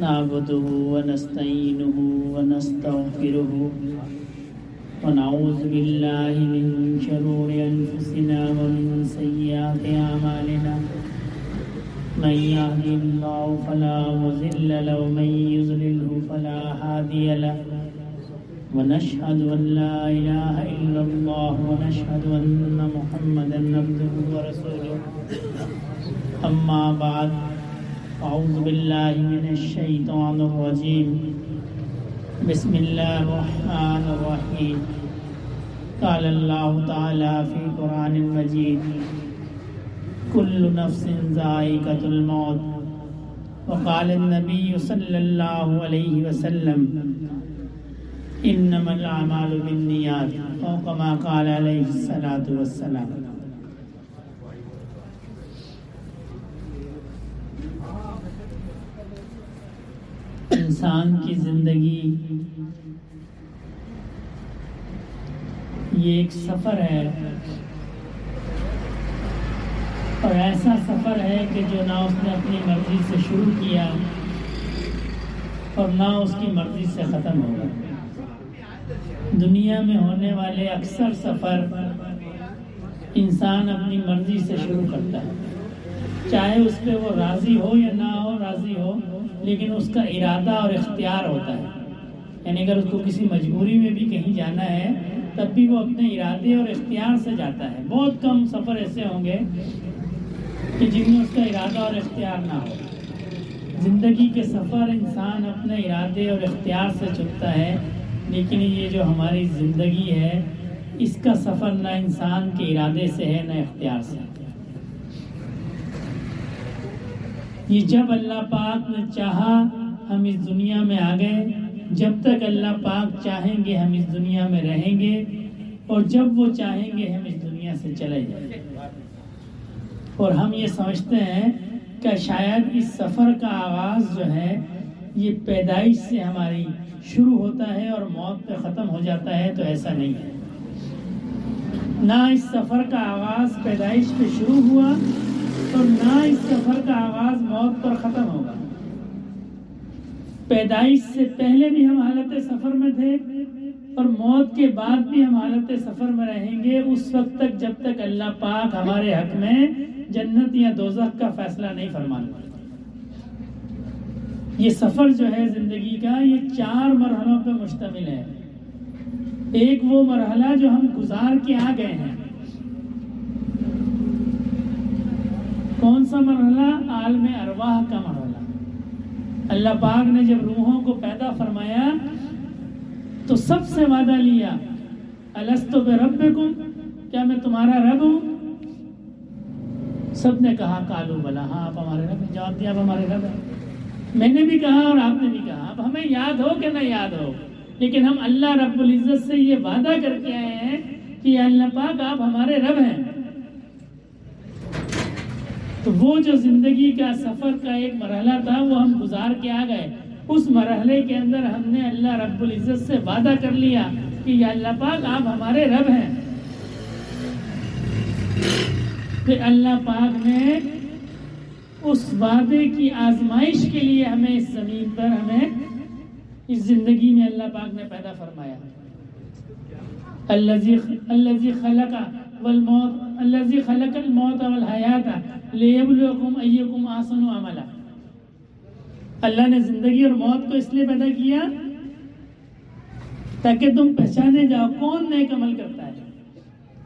نعبده ونستعينه ونستغفره ونعوذ بالله من شرور أنفسنا ومن سيئات أعمالنا من يهده الله فلا مضل له ومن يضلل فلا هادي له ونشهد أن لا إله إلا الله ونشهد أن محمدا عبده ورسوله أما بعد أعوذ بالله من الشيطان الرجيم بسم الله الرحمن الرحيم قال الله تعالى في القرآن المجيد كل نفس ذائقة الموت وقال النبي صلى الله عليه وسلم انما الاعمال بالنیات او کما قال علیہ الصلوۃ والسلام۔ انسان کی زندگی یہ ایک سفر ہے، اور ایسا سفر ہے کہ جو نہ اس نے اپنی مرضی سے شروع کیا اور نہ اس کی مرضی سے ختم ہوگا۔ دنیا میں ہونے والے اکثر سفر انسان اپنی مرضی سے شروع کرتا ہے، چاہے اس پہ وہ راضی ہو یا نہ ہو، راضی ہو لیکن اس کا ارادہ اور اختیار ہوتا ہے۔ یعنی اگر اس کو کسی مجبوری میں بھی کہیں جانا ہے تب بھی وہ اپنے ارادے اور اختیار سے جاتا ہے۔ بہت کم سفر ایسے ہوں گے کہ جن میں اس کا ارادہ اور اختیار نہ ہو۔ زندگی کے سفر انسان اپنے ارادے اور اختیار سے چلتا ہے، لیکن یہ جو ہماری زندگی ہے اس کا سفر نہ انسان کے ارادے سے ہے نہ اختیار سے۔ یہ جب اللہ پاک نے چاہا ہم اس دنیا میں آ گئے، جب تک اللہ پاک چاہیں گے ہم اس دنیا میں رہیں گے، اور جب وہ چاہیں گے ہم اس دنیا سے چلے جائیں گے۔ اور ہم یہ سمجھتے ہیں کہ شاید اس سفر کا آغاز جو ہے یہ پیدائش سے ہماری شروع ہوتا ہے اور موت پہ ختم ہو جاتا ہے، تو ایسا نہیں ہے۔ نہ اس سفر کا آغاز پیدائش پہ شروع ہوا اور نہ اس سفر کا آغاز موت پر ختم ہوگا۔ پیدائش سے پہلے بھی ہم حالت سفر میں تھے اور موت کے بعد بھی ہم حالت سفر میں رہیں گے، اس وقت تک جب تک اللہ پاک ہمارے حق میں جنت یا دوزخ کا فیصلہ نہیں فرمانا۔ یہ سفر جو ہے زندگی کا یہ 4 مرحلوں پر مشتمل ہے۔ ایک وہ مرحلہ جو ہم گزار کے آ گئے ہیں، کون سا مرحلہ؟ عالم ارواح کا مرحلہ۔ اللہ پاک نے جب روحوں کو پیدا فرمایا تو سب سے وعدہ لیا، الست بربکم، کیا میں تمہارا رب ہوں؟ سب نے کہا قالوا بلا، ہاں آپ ہمارے رب ہیں۔ جواب دیا آپ ہمارے رب ہیں۔ میں نے بھی کہا اور آپ نے بھی کہا۔ اب ہمیں یاد ہو کہ نہ یاد ہو، لیکن ہم اللہ رب العزت سے یہ وعدہ کر کے آئے ہیں کہ اللہ پاک آپ ہمارے رب ہیں۔ تو وہ جو زندگی کا سفر کا ایک مرحلہ تھا وہ ہم گزار کے آ گئے۔ اس مرحلے کے اندر ہم نے اللہ رب العزت سے وعدہ کر لیا کہ یا اللہ پاک آپ ہمارے رب ہیں۔ پھر اللہ پاک نے اس وعدے کی آزمائش کے لیے ہمیں اس زمین پر، ہمیں اس زندگی میں اللہ پاک نے پیدا فرمایا۔ الذی خلق والموت، الذی خلق الموت والحیات لیبلوکم ایکم احسن عملا۔ اللہ نے زندگی اور موت کو اس لیے پیدا کیا تاکہ تم پہچانے جاؤ کون نیک عمل کرتا ہے۔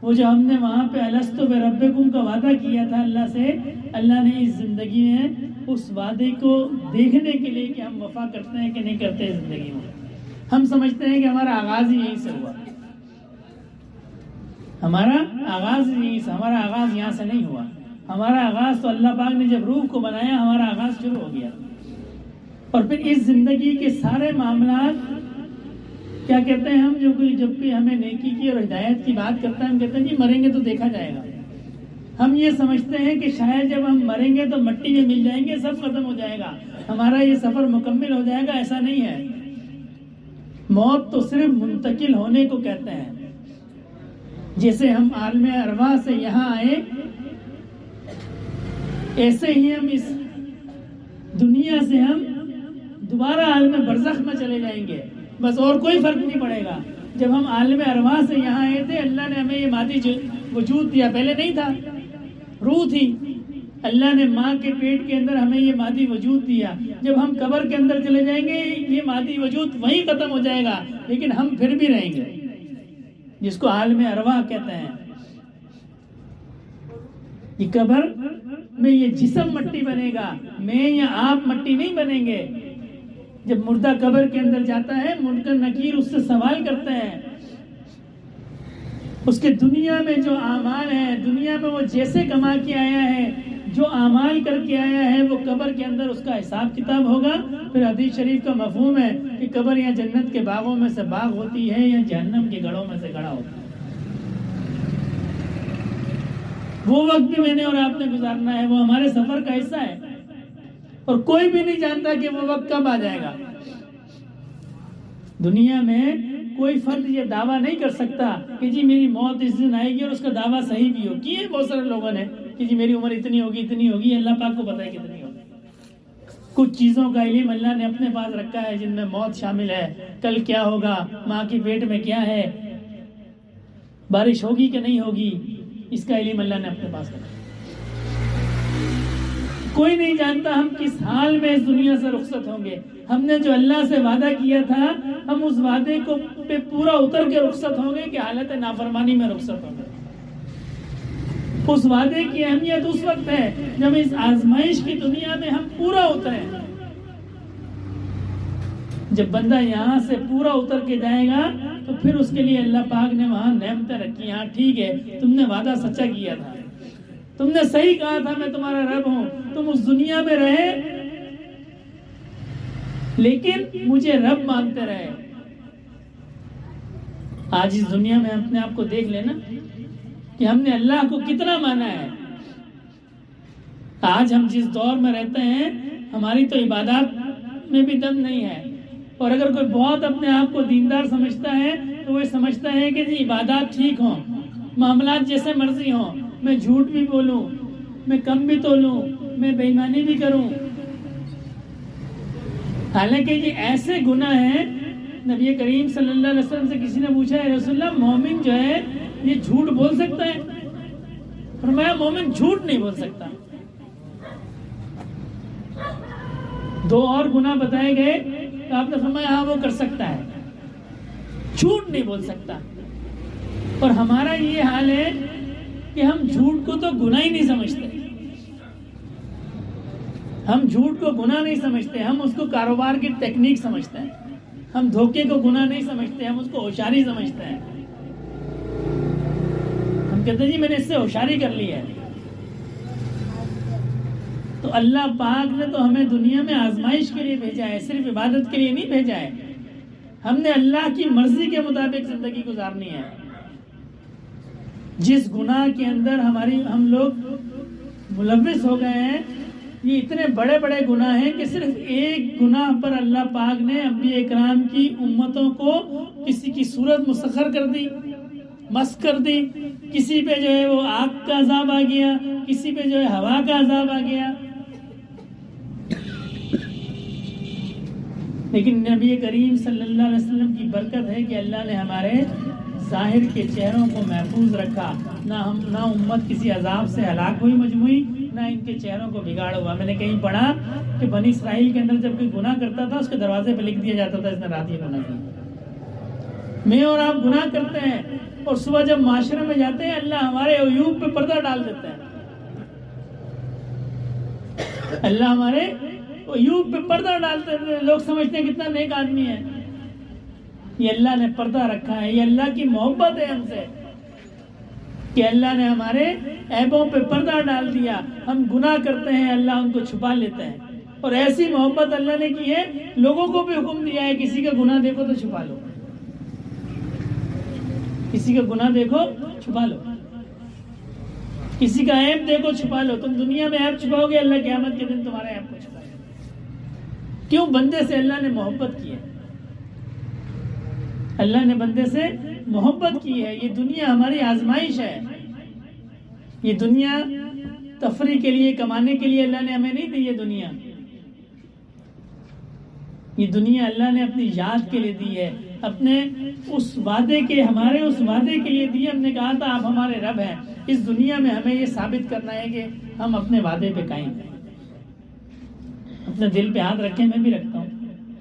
وہ جو ہم نے وہاں پہ الست بربکم کا وعدہ کیا تھا اللہ سے، اللہ نے اس زندگی میں اس وعدے کو دیکھنے کے لیے کہ ہم وفا کرتے ہیں کہ نہیں کرتے زندگی میں۔ ہم سمجھتے ہیں کہ ہمارا آغاز ہی یہیں سے ہوا، ہمارا آغاز یہیں سے، ہمارا آغاز یہاں سے نہیں ہوا۔ ہمارا آغاز تو اللہ پاک نے جب روح کو بنایا ہمارا آغاز شروع ہو گیا۔ اور پھر اس زندگی کے سارے معاملات کیا کہتے ہیں ہم، جب بھی ہمیں نیکی کی اور ہدایت کی بات کرتا ہے ہم کہتے ہیں جی مریں گے تو دیکھا جائے گا۔ ہم یہ سمجھتے ہیں کہ شاید جب ہم مریں گے تو مٹی میں مل جائیں گے، سب ختم ہو جائے گا، ہمارا یہ سفر مکمل ہو جائے گا۔ ایسا نہیں ہے۔ موت تو صرف منتقل ہونے کو کہتے ہیں۔ جیسے ہم عالم ارواح سے یہاں آئے، ایسے ہی ہم اس دنیا سے ہم دوبارہ عالم برزخ میں چلے جائیں گے، بس اور کوئی فرق نہیں پڑے گا۔ جب ہم عالم ارواح سے یہاں آئے تھے، اللہ نے ہمیں یہ مادی وجود دیا، پہلے نہیں تھا، روح تھی۔ اللہ نے ماں کے پیٹ کے اندر ہمیں یہ مادی وجود دیا۔ جب ہم قبر کے اندر چلے جائیں گے یہ مادی وجود وہیں ختم ہو جائے گا، لیکن ہم پھر بھی رہیں گے، جس کو عالم ارواح کہتے ہیں۔ یہ قبر میں یہ جسم مٹی بنے گا، میں یا آپ مٹی نہیں بنیں گے۔ جب مردہ قبر کے اندر جاتا ہے، منکر نکیر اس سے سوال کرتے ہیں، اس کے دنیا میں جو اعمال ہیں، دنیا میں وہ جیسے کما کے آیا ہے، جو اعمال کر کے آیا ہے، وہ قبر کے اندر اس کا حساب کتاب ہوگا۔ پھر حدیث شریف کا مفہوم ہے کہ قبر یا جنت کے باغوں میں سے باغ ہوتی ہے یا جہنم کے گڑھوں میں سے گڑھا ہوتا ہے۔ وہ وقت بھی میں نے اور آپ نے گزارنا ہے، وہ ہمارے سفر کا حصہ ہے، اور کوئی بھی نہیں جانتا کہ وہ وقت کب آ جائے گا۔ دنیا میں کوئی فرد یہ دعویٰ نہیں کر سکتا کہ جی میری موت اس دن آئے گی، اور اس کا دعویٰ صحیح بھی ہو۔ کیے بہت سارے لوگوں نے کہ جی میری عمر اتنی ہوگی، اللہ پاک کو پتہ ہے کتنی ہوگی۔ کچھ چیزوں کا علم اللہ نے اپنے پاس رکھا ہے، جن میں موت شامل ہے، کل کیا ہوگا، ماں کی پیٹ میں کیا ہے، بارش ہوگی کہ نہیں ہوگی، اس کا علم اللہ نے اپنے پاس رکھا۔ کوئی نہیں جانتا ہم کس حال میں اس دنیا سے رخصت ہوں گے۔ ہم نے جو اللہ سے وعدہ کیا تھا، ہم اس وعدے کو پہ پورا اتر کے رخصت ہوں گے کہ حالت نافرمانی میں رخصت ہوں گے۔ اس وعدے کی اہمیت اس وقت ہے جب اس آزمائش کی دنیا میں ہم پورا اتریں۔ جب بندہ یہاں سے پورا اتر کے جائے گا تو پھر اس کے لیے اللہ پاک نے وہاں نعمتیں رکھی۔ ہاں ٹھیک ہے، تم نے وعدہ سچا کیا تھا، تم نے صحیح کہا تھا میں تمہارا رب ہوں، تم اس دنیا میں رہے لیکن مجھے رب مانتے رہے۔ آج اس دنیا میں اپنے آپ کو دیکھ لینا کہ ہم نے اللہ کو کتنا مانا ہے۔ آج ہم جس دور میں رہتے ہیں، ہماری تو عبادات میں بھی دم نہیں ہے، اور اگر کوئی بہت اپنے آپ کو دیندار سمجھتا ہے تو وہ سمجھتا ہے کہ جی عبادات ٹھیک ہوں، معاملات جیسے مرضی ہوں، میں جھوٹ بھی بولوں، میں کم بھی تولوں، میں بے ایمانی بھی کروں۔ حالانکہ یہ ایسے گناہ ہیں، نبی کریم صلی اللہ علیہ وسلم سے کسی نے پوچھا ہے رسول اللہ مومن جو ہے یہ جھوٹ بول سکتا ہے؟ فرمایا مومن جھوٹ نہیں بول سکتا۔ دو اور گناہ بتائے گئے تو آپ نے فرمایا ہاں وہ کر سکتا ہے، جھوٹ نہیں بول سکتا۔ اور ہمارا یہ حال ہے کہ ہم جھوٹ کو تو گناہ ہی نہیں سمجھتے، ہم جھوٹ کو گناہ نہیں سمجھتے، ہم اس کو کاروبار کی ٹیکنیک سمجھتے ہیں، ہم دھوکے کو گناہ نہیں سمجھتے، ہم اس کو ہوشیاری سمجھتے ہیں۔ ہم کہتے ہیں جی میں نے اس سے ہوشیاری کر لی ہے۔ تو اللہ پاک نے تو ہمیں دنیا میں آزمائش کے لیے بھیجا ہے، صرف عبادت کے لیے نہیں بھیجا ہے۔ ہم نے اللہ کی مرضی کے مطابق زندگی گزارنی ہے۔ جس گناہ کے اندر ہم لوگ ملوث ہو گئے ہیں، یہ اتنے بڑے بڑے گناہ ہیں کہ صرف ایک گناہ پر اللہ پاک نے انبیاء اکرام کی امتوں کو کسی کی صورت مسخر کر دی، مسخ کر دی، کسی پہ جو ہے وہ آگ کا عذاب آ گیا، کسی پہ جو ہے ہوا کا عذاب آ گیا۔ لیکن نبی کریم صلی اللہ علیہ وسلم کی برکت ہے کہ اللہ نے ہمارے ظاہر کے چہروں کو محفوظ رکھا، نہ امت کسی عذاب سے ہلاک ہوئی مجموعی، نہ ان کے چہروں کو بگاڑ ہوا۔ میں نے کہیں پڑھا کہ بنی اسرائیل کے اندر جب کوئی گناہ کرتا تھا اس کے دروازے پہ لکھ دیا جاتا تھا اس نے رات یہ گناہ کیا۔ میں اور آپ گناہ کرتے ہیں اور صبح جب معاشرے میں جاتے ہیں اللہ ہمارے عیوب پہ پردہ ڈال دیتا ہے، اللہ ہمارے عیوب پہ پردہ ڈالتے ہیں، لوگ سمجھتے ہیں کتنا نیک آدمی ہے۔ یہ اللہ نے پردہ رکھا ہے، یہ اللہ کی محبت ہے ہم سے کہ اللہ نے ہمارے عیبوں پہ پردہ ڈال دیا۔ ہم گناہ کرتے ہیں اللہ ان کو چھپا لیتا ہے، اور ایسی محبت اللہ نے کی ہے لوگوں کو بھی حکم دیا ہے کسی کا گناہ دیکھو تو چھپا لو، کسی کا گناہ دیکھو چھپا لو، کسی کا عیب دیکھو چھپا لو۔ تم دنیا میں عیب چھپاؤ گے، اللہ قیامت کے دن تمہارے عیب کو چھپائے۔ کیوں؟ بندے سے اللہ نے محبت کی ہے، اللہ نے بندے سے محبت کی ہے۔ یہ دنیا ہماری آزمائش ہے، یہ دنیا تفریح کے لیے، کمانے کے لیے اللہ نے ہمیں نہیں دی۔ یہ دنیا یہ دنیا اللہ نے اپنی یاد کے لیے دی ہے، اپنے اس وعدے کے، ہمارے اس وعدے کے لیے دی ہے۔ ہم نے کہا تھا آپ ہمارے رب ہیں، اس دنیا میں ہمیں یہ ثابت کرنا ہے کہ ہم اپنے وعدے پہ قائم ہیں۔ اپنے دل پہ ہاتھ رکھیں، میں بھی رکھتا ہوں،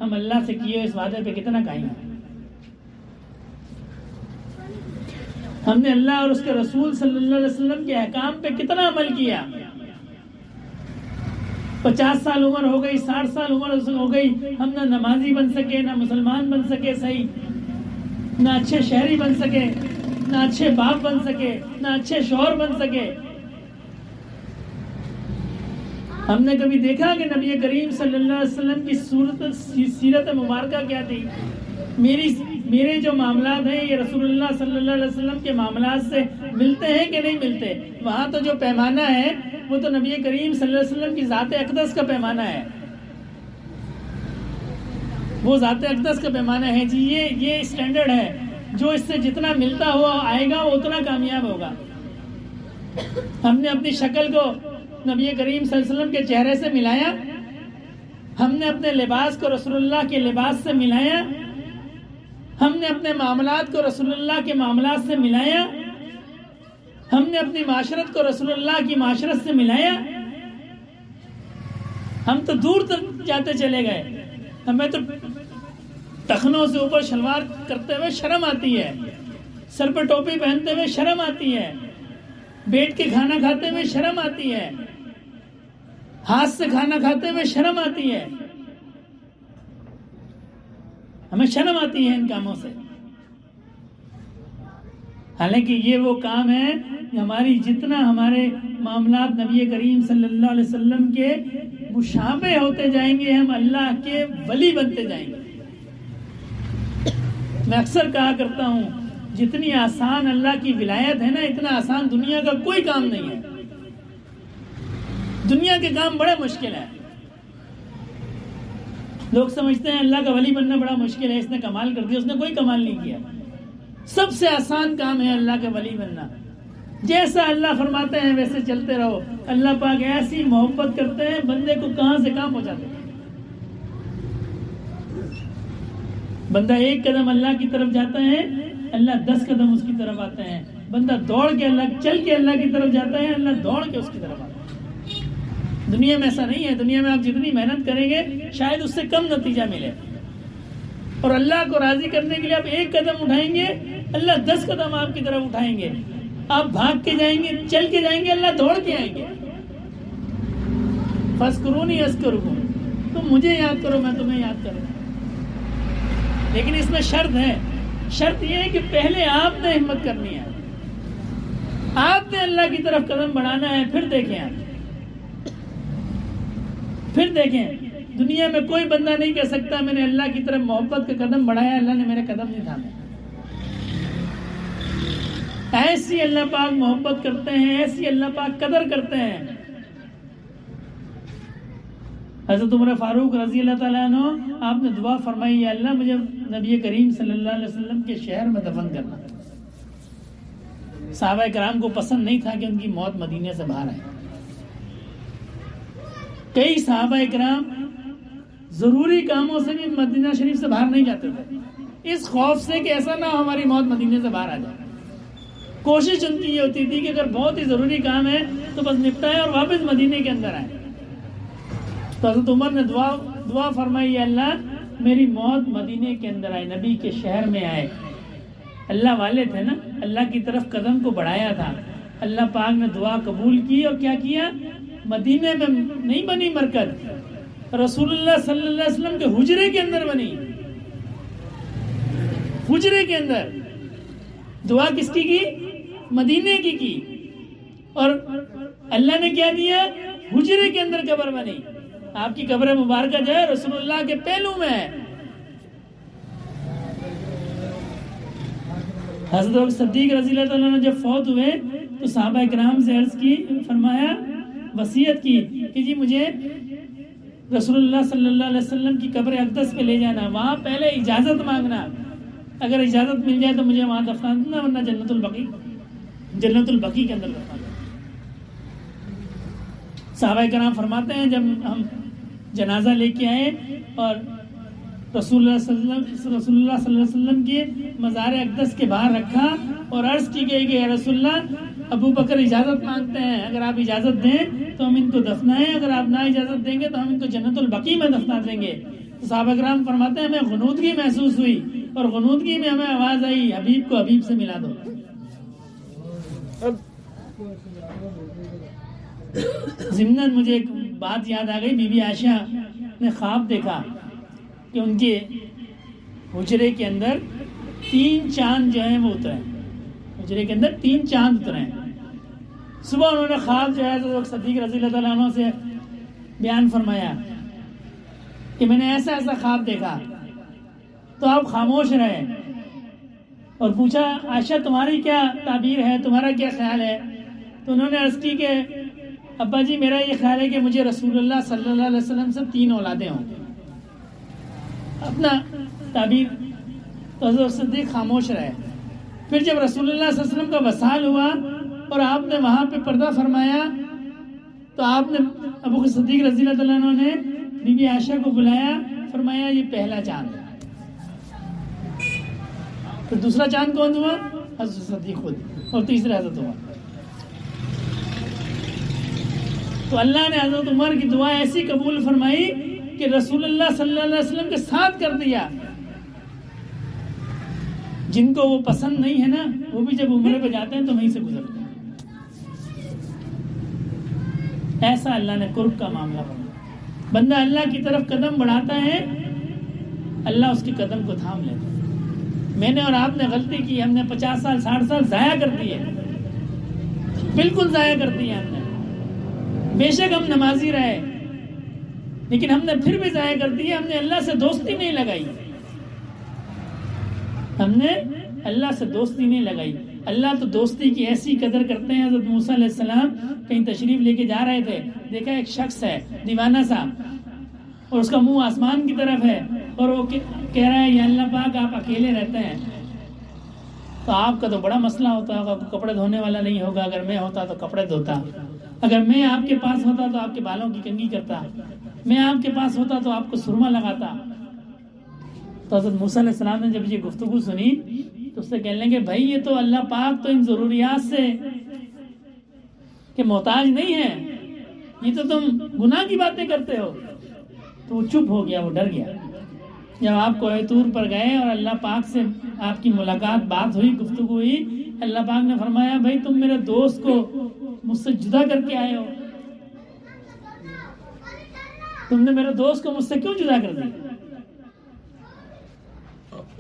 ہم اللہ سے کیے اس وعدے پہ کتنا قائم ہیں؟ ہم نے اللہ اور اس کے رسول صلی اللہ علیہ وسلم کے احکام پہ کتنا عمل کیا؟ 50 سال عمر ہو گئی، 60 سال عمر ہو گئی، ہم نہ نمازی بن سکے، نہ مسلمان بن سکے صحیح، نہ اچھے شہری بن سکے، نہ اچھے باپ بن سکے، نہ اچھے شوہر بن سکے۔ ہم نے کبھی دیکھا کہ نبی کریم صلی اللہ علیہ وسلم کی سیرت مبارکہ کیا تھی؟ میرے جو معاملات ہیں یہ رسول اللہ صلی اللہ علیہ وسلم کے معاملات سے ملتے ہیں کہ نہیں ملتے؟ وہاں تو جو پیمانہ ہے وہ تو نبی کریم صلی اللہ علیہ وسلم کی ذات اقدس کا پیمانہ ہے، وہ ذات اقدس کا پیمانہ ہے جی، یہ اسٹینڈرڈ ہے، جو اس سے جتنا ملتا ہوا آئے گا وہ اتنا کامیاب ہوگا۔ ہم نے اپنی شکل کو نبی کریم صلی اللہ علیہ وسلم کے چہرے سے ملایا، ہم نے اپنے لباس کو رسول اللہ کے لباس سے ملایا، ہم نے اپنے معاملات کو رسول اللہ کے معاملات سے ملایا، ہم نے اپنی معاشرت کو رسول اللہ کی معاشرت سے ملایا۔ ہم تو دور تک جاتے چلے گئے، ہمیں تو ٹخنوں سے اوپر شلوار کرتے ہوئے شرم آتی ہے، سر پہ ٹوپی پہنتے ہوئے شرم آتی ہے، بیٹھ کے کھانا کھاتے ہوئے شرم آتی ہے، ہاتھ سے کھانا کھاتے ہوئے شرم آتی ہے، ہمیں شرم آتی ہے ان کاموں سے۔ حالانکہ یہ وہ کام ہے ہماری، جتنا ہمارے معاملات نبی کریم صلی اللہ علیہ وسلم کے مشابہ ہوتے جائیں گے، ہم اللہ کے ولی بنتے جائیں گے۔ میں اکثر کہا کرتا ہوں، جتنی آسان اللہ کی ولایت ہے نا، اتنا آسان دنیا کا کوئی کام نہیں ہے۔ دنیا کے کام بڑے مشکل ہیں۔ لوگ سمجھتے ہیں اللہ کا ولی بننا بڑا مشکل ہے، اس نے کمال کر دیا، اس نے کوئی کمال نہیں کیا۔ سب سے آسان کام ہے اللہ کے ولی بننا، جیسا اللہ فرماتے ہیں ویسے چلتے رہو۔ اللہ پاک ایسی محبت کرتے ہیں، بندے کو کہاں سے کہاں پہنچاتے ہیں۔ بندہ ایک قدم اللہ کی طرف جاتا ہے، اللہ 10 قدم اس کی طرف آتے ہیں۔ بندہ دوڑ کے چل کے اللہ کی طرف جاتا ہے، اللہ دوڑ کے اس کی طرف آتا ہے۔ دنیا میں ایسا نہیں ہے، دنیا میں آپ جتنی محنت کریں گے شاید اس سے کم نتیجہ ملے، اور اللہ کو راضی کرنے کے لیے آپ ایک قدم اٹھائیں گے، اللہ 10 قدم آپ کی طرف اٹھائیں گے۔ آپ بھاگ کے جائیں گے، چل کے جائیں گے، اللہ دوڑ کے آئیں گے۔ فاذکرونی اذکرکم، تم مجھے یاد کرو میں تمہیں یاد کروں۔ لیکن اس میں شرط ہے، شرط یہ ہے کہ پہلے آپ نے ہمت کرنی ہے، آپ نے اللہ کی طرف قدم بڑھانا ہے، پھر دیکھیں آپ، پھر دیکھیں۔ دنیا میں کوئی بندہ نہیں کہہ سکتا میں نے اللہ کی طرف محبت کا قدم بڑھایا، اللہ نے میرے قدم نہیں تھامے۔ ایسی اللہ پاک محبت کرتے ہیں، ایسی اللہ پاک قدر کرتے ہیں۔ حضرت عمر فاروق رضی اللہ تعالیٰ عنہ، آپ نے دعا فرمائی، یا اللہ مجھے نبی کریم صلی اللہ علیہ وسلم کے شہر میں دفن کرنا۔ صحابہ کرام کو پسند نہیں تھا کہ ان کی موت مدینے سے باہر آئے۔ کئی صحابہ کرام ضروری کاموں سے بھی مدینہ شریف سے باہر نہیں جاتے تھے، اس خوف سے کہ ایسا نہ ہو ہماری موت مدینے سے باہر آ جائے۔ کوشش ان کی یہ ہوتی تھی کہ اگر بہت ہی ضروری کام ہے تو بس نپٹائے اور واپس مدینے کے اندر آئے۔ تو حضرت عمر نے دعا فرمائی، یا اللہ میری موت مدینے کے اندر آئے، نبی کے شہر میں آئے۔ اللہ والے تھے نا، اللہ کی طرف قدم کو بڑھایا تھا۔ اللہ پاک نے دعا قبول کی، اور کیا کیا؟ مدینے میں نہیں بنی مرکز، رسول اللہ صلی اللہ علیہ وسلم کے حجرے کے اندر بنی، حجرے کے اندر۔ دعا کس کی؟ مدینے کی۔ اور اللہ نے کیا دیا؟ حجرے کے اندر قبر بنی۔ آپ کی قبر مبارکہ جو ہے رسول اللہ کے پہلو میں ہے۔ حضرت صدیق رضی اللہ تعالیٰ عنہ جب فوت ہوئے تو صحابہ کرام سے عرض کی، فرمایا، وصیت کی کہ جی مجھے رسول اللہ صلی اللہ علیہ وسلم کی قبر اقدس پہ لے جانا، وہاں پہلے اجازت مانگنا، اگر اجازت مل جائے تو مجھے وہاں دفنا دینا، ورنہ جنت البقیع کے اندر دفنا دینا۔ صحابہ کرام فرماتے ہیں جب ہم جنازہ لے کے آئے اور رسول اللہ صلی اللہ علیہ وسلم کے مزار اقدس کے باہر رکھا اور عرض کی گئی کہ رسول اللہ ابو بکر اجازت مانگتے ہیں، اگر آپ اجازت دیں تو ہم ان کو دفنائیں، اگر آپ نہ اجازت دیں گے تو ہم ان کو جنت البقیع میں دفنا دیں گے۔ تو صحابہ کرام فرماتے ہیں ہمیں غنودگی محسوس ہوئی اور غنودگی میں ہمیں آواز آئی حبیب کو حبیب سے ملا دو۔ ضمناً مجھے ایک بات یاد آ گئی، بی بی عائشہ نے خواب دیکھا کہ ان کے حجرے کے اندر 3 چاند جو ہیں وہ اترے، حجرے کے اندر 3 چاند اترے ہیں۔ صبح انہوں نے خواب جو ہے تو صدیق رضی اللہ تعالیٰ عنہ سے بیان فرمایا کہ میں نے ایسا ایسا خواب دیکھا، تو آپ خاموش رہے اور پوچھا عائشہ تمہاری کیا تعبیر ہے، تمہارا کیا خیال ہے؟ تو انہوں نے عرض کی کہ ابا جی میرا یہ خیال ہے کہ مجھے رسول اللہ صلی اللہ علیہ وسلم سے 3 اولادیں ہوں، اپنا تعبیر۔ تو حضرت صدیق خاموش رہے۔ پھر جب رسول اللہ صلی اللہ علیہ وسلم کا وصال ہوا اور آپ نے وہاں پہ پردہ فرمایا تو آپ نے ابو صدیق رضی اللہ عنہ نے بی بی عائشہ کو بلایا، فرمایا یہ پہلا چاند ہے۔ پھر دوسرا چاند کون ہوا؟ حضرت صدیق خود، اور تیسرا حضرت عمر۔ تو اللہ نے حضرت عمر کی دعا ایسی قبول فرمائی کہ رسول اللہ صلی اللہ علیہ وسلم کے ساتھ کر دیا۔ جن کو وہ پسند نہیں ہے نا وہ بھی جب عمرے پہ جاتے ہیں تو وہیں سے گزرتے ہیں۔ ایسا اللہ نے قرب کا معاملہ بنا۔ بندہ اللہ کی طرف قدم بڑھاتا ہے، اللہ اس کے قدم کو تھام لیتا ہے۔ میں نے اور آپ نے غلطی کی، ہم نے 50 سال 60 سال ضائع کر دیے، بالکل ضائع کر دیے ہم نے۔ بے شک ہم نمازی رہے لیکن ہم نے پھر بھی ضائع کر دیا، ہم نے اللہ سے دوستی نہیں لگائی، ہم نے اللہ سے دوستی نہیں لگائی۔ اللہ تو دوستی کی ایسی قدر کرتے ہیں۔ حضرت موسیٰ علیہ السلام کہیں تشریف لے کے جا رہے تھے، دیکھا ایک شخص ہے دیوانہ سا اور اس کا منہ آسمان کی طرف ہے اور وہ کہہ رہا ہے یا اللہ پاک آپ اکیلے رہتے ہیں تو آپ کا تو بڑا مسئلہ ہوتا ہوگا، کپڑے دھونے والا نہیں ہوگا، اگر میں ہوتا تو کپڑے دھوتا، اگر میں آپ کے پاس ہوتا تو آپ کے بالوں کی کنگھی کرتا، میں آپ کے پاس ہوتا تو آپ کو سرما لگاتا۔ تو حضرت موسیٰ علیہ السلام نے جب یہ گفتگو سنی تو اس سے کہنے لگے بھائی یہ تو اللہ پاک تو ان ضروریات سے کہ محتاج نہیں ہے، یہ تو تم گناہ کی باتیں کرتے ہو۔ تو وہ چپ ہو گیا، وہ ڈر گیا۔ جب آپ کوہ طور پر گئے اور اللہ پاک سے آپ کی ملاقات، بات ہوئی، گفتگو ہوئی، اللہ پاک نے فرمایا بھائی تم میرے دوست کو مجھ سے جدا کر کے آئے ہو، تم نے میرے دوست کو مجھ سے کیوں جدا کر دیا؟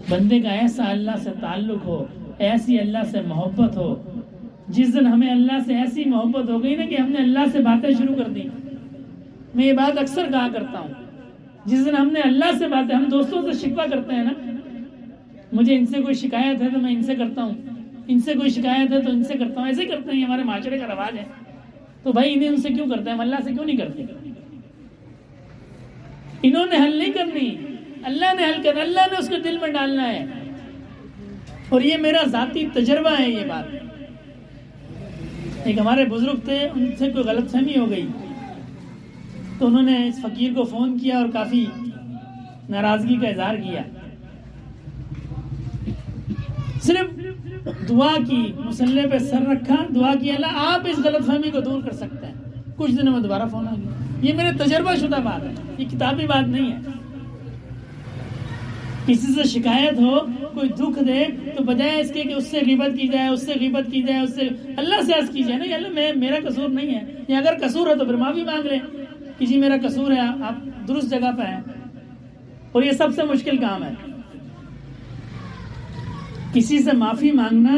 بندے کا ایسا اللہ سے تعلق ہو، ایسی اللہ سے محبت ہو، جس دن ہمیں اللہ سے ایسی محبت ہو گئی نا کہ ہم نے اللہ سے باتیں شروع کر دی۔ میں یہ بات اکثر کہا کرتا ہوں، جس دن ہم نے اللہ سے باتیں، ہم دوستوں سے شکوہ کرتے ہیں نا، مجھے ان سے کوئی شکایت ہے تو میں ان سے کرتا ہوں، ان سے کوئی شکایت ہے تو ان سے کرتا ہوں، ایسے کرتے ہیں، ہمارے معاشرے کا رواج ہے۔ تو بھائی انہیں ان سے کیوں کرتے ہیں، ہم اللہ سے کیوں نہیں کرتے؟ انہوں نے حل نہیں کرنی، اللہ نے حل کرنا، اللہ نے اس کے دل میں ڈالنا ہے۔ اور یہ میرا ذاتی تجربہ ہے یہ بات۔ ایک ہمارے بزرگ تھے، ان سے کوئی غلط فہمی ہو گئی تو انہوں نے اس فقیر کو فون کیا اور کافی ناراضگی کا اظہار کیا، صرف دعا کی، مصلی پہ سر رکھا، دعا کی اللہ آپ اس غلط فہمی کو دور کر سکتے ہیں۔ کچھ دنوں میں دوبارہ فون آ گیا۔ یہ میرے تجربہ شدہ بات ہے، یہ کتابی بات نہیں ہے۔ کسی سے شکایت ہو، کوئی دکھ دے تو بجائے اس کے کہ اس سے غیبت کی جائے، اس سے غیبت کی جائے، اس سے اللہ سے عرض کی جائے نا اللہ میرا قصور نہیں ہے، یا اگر قصور ہے تو پھر معافی مانگ لیں کہ جی میرا قصور ہے، آپ درست جگہ پہ ہیں۔ اور یہ سب سے مشکل کام ہے، کسی سے معافی مانگنا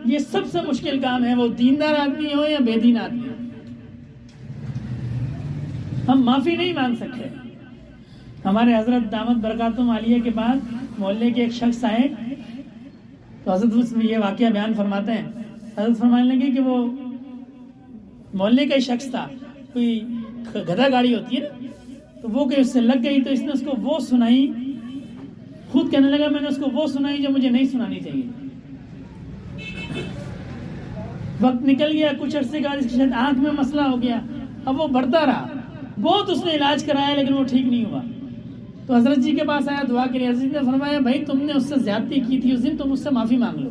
یہ سب سے مشکل کام ہے، وہ دیندار آدمی ہو یا بے دین آدمی ہو۔ ہم معافی نہیں مانگ سکتے۔ ہمارے حضرت دامت برکاتہم عالیہ کے بعد محلے کے ایک شخص آئے تو حضرت اس میں یہ واقعہ بیان فرماتے ہیں، حضرت فرمانے لگے کہ وہ محلے کا ہی شخص تھا، کوئی گدھا گاڑی ہوتی ہے نا، تو وہ کہ اس سے لگ گئی تو اس نے اس کو وہ سنائی، خود کہنے لگا میں نے اس کو وہ سنائی جو مجھے نہیں سنانی چاہیے۔ وقت نکل گیا، کچھ عرصے کا اس کی شاید آنکھ میں مسئلہ ہو گیا، اب وہ بڑھتا رہا، بہت اس نے علاج کرایا لیکن وہ ٹھیک نہیں ہوا۔ تو حضرت جی کے پاس آیا دعا کے لیے. حضرت جی نے فرمایا بھائی تم نے اس سے زیادتی کی تھی اس دن, تم اس سے معافی مانگ لو,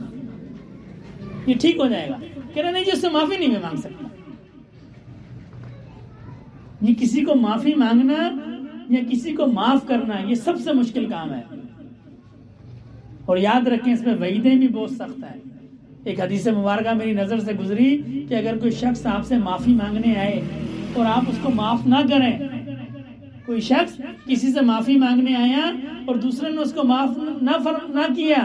یہ ٹھیک ہو جائے گا. کہہ رہے نہیں جی اس سے معافی نہیں میں مانگ سکتا. یہ کسی کو معافی مانگنا یا کسی کو معاف کرنا یہ سب سے مشکل کام ہے. اور یاد رکھیں اس میں وعیدیں بھی بہت سخت ہیں. ایک حدیث مبارکہ میری نظر سے گزری کہ اگر کوئی شخص آپ سے معافی مانگنے آئے اور آپ اس کو معاف نہ کریں, کوئی شخص کسی سے معافی مانگنے آیا اور دوسرے نے اس کو معاف نہ کیا,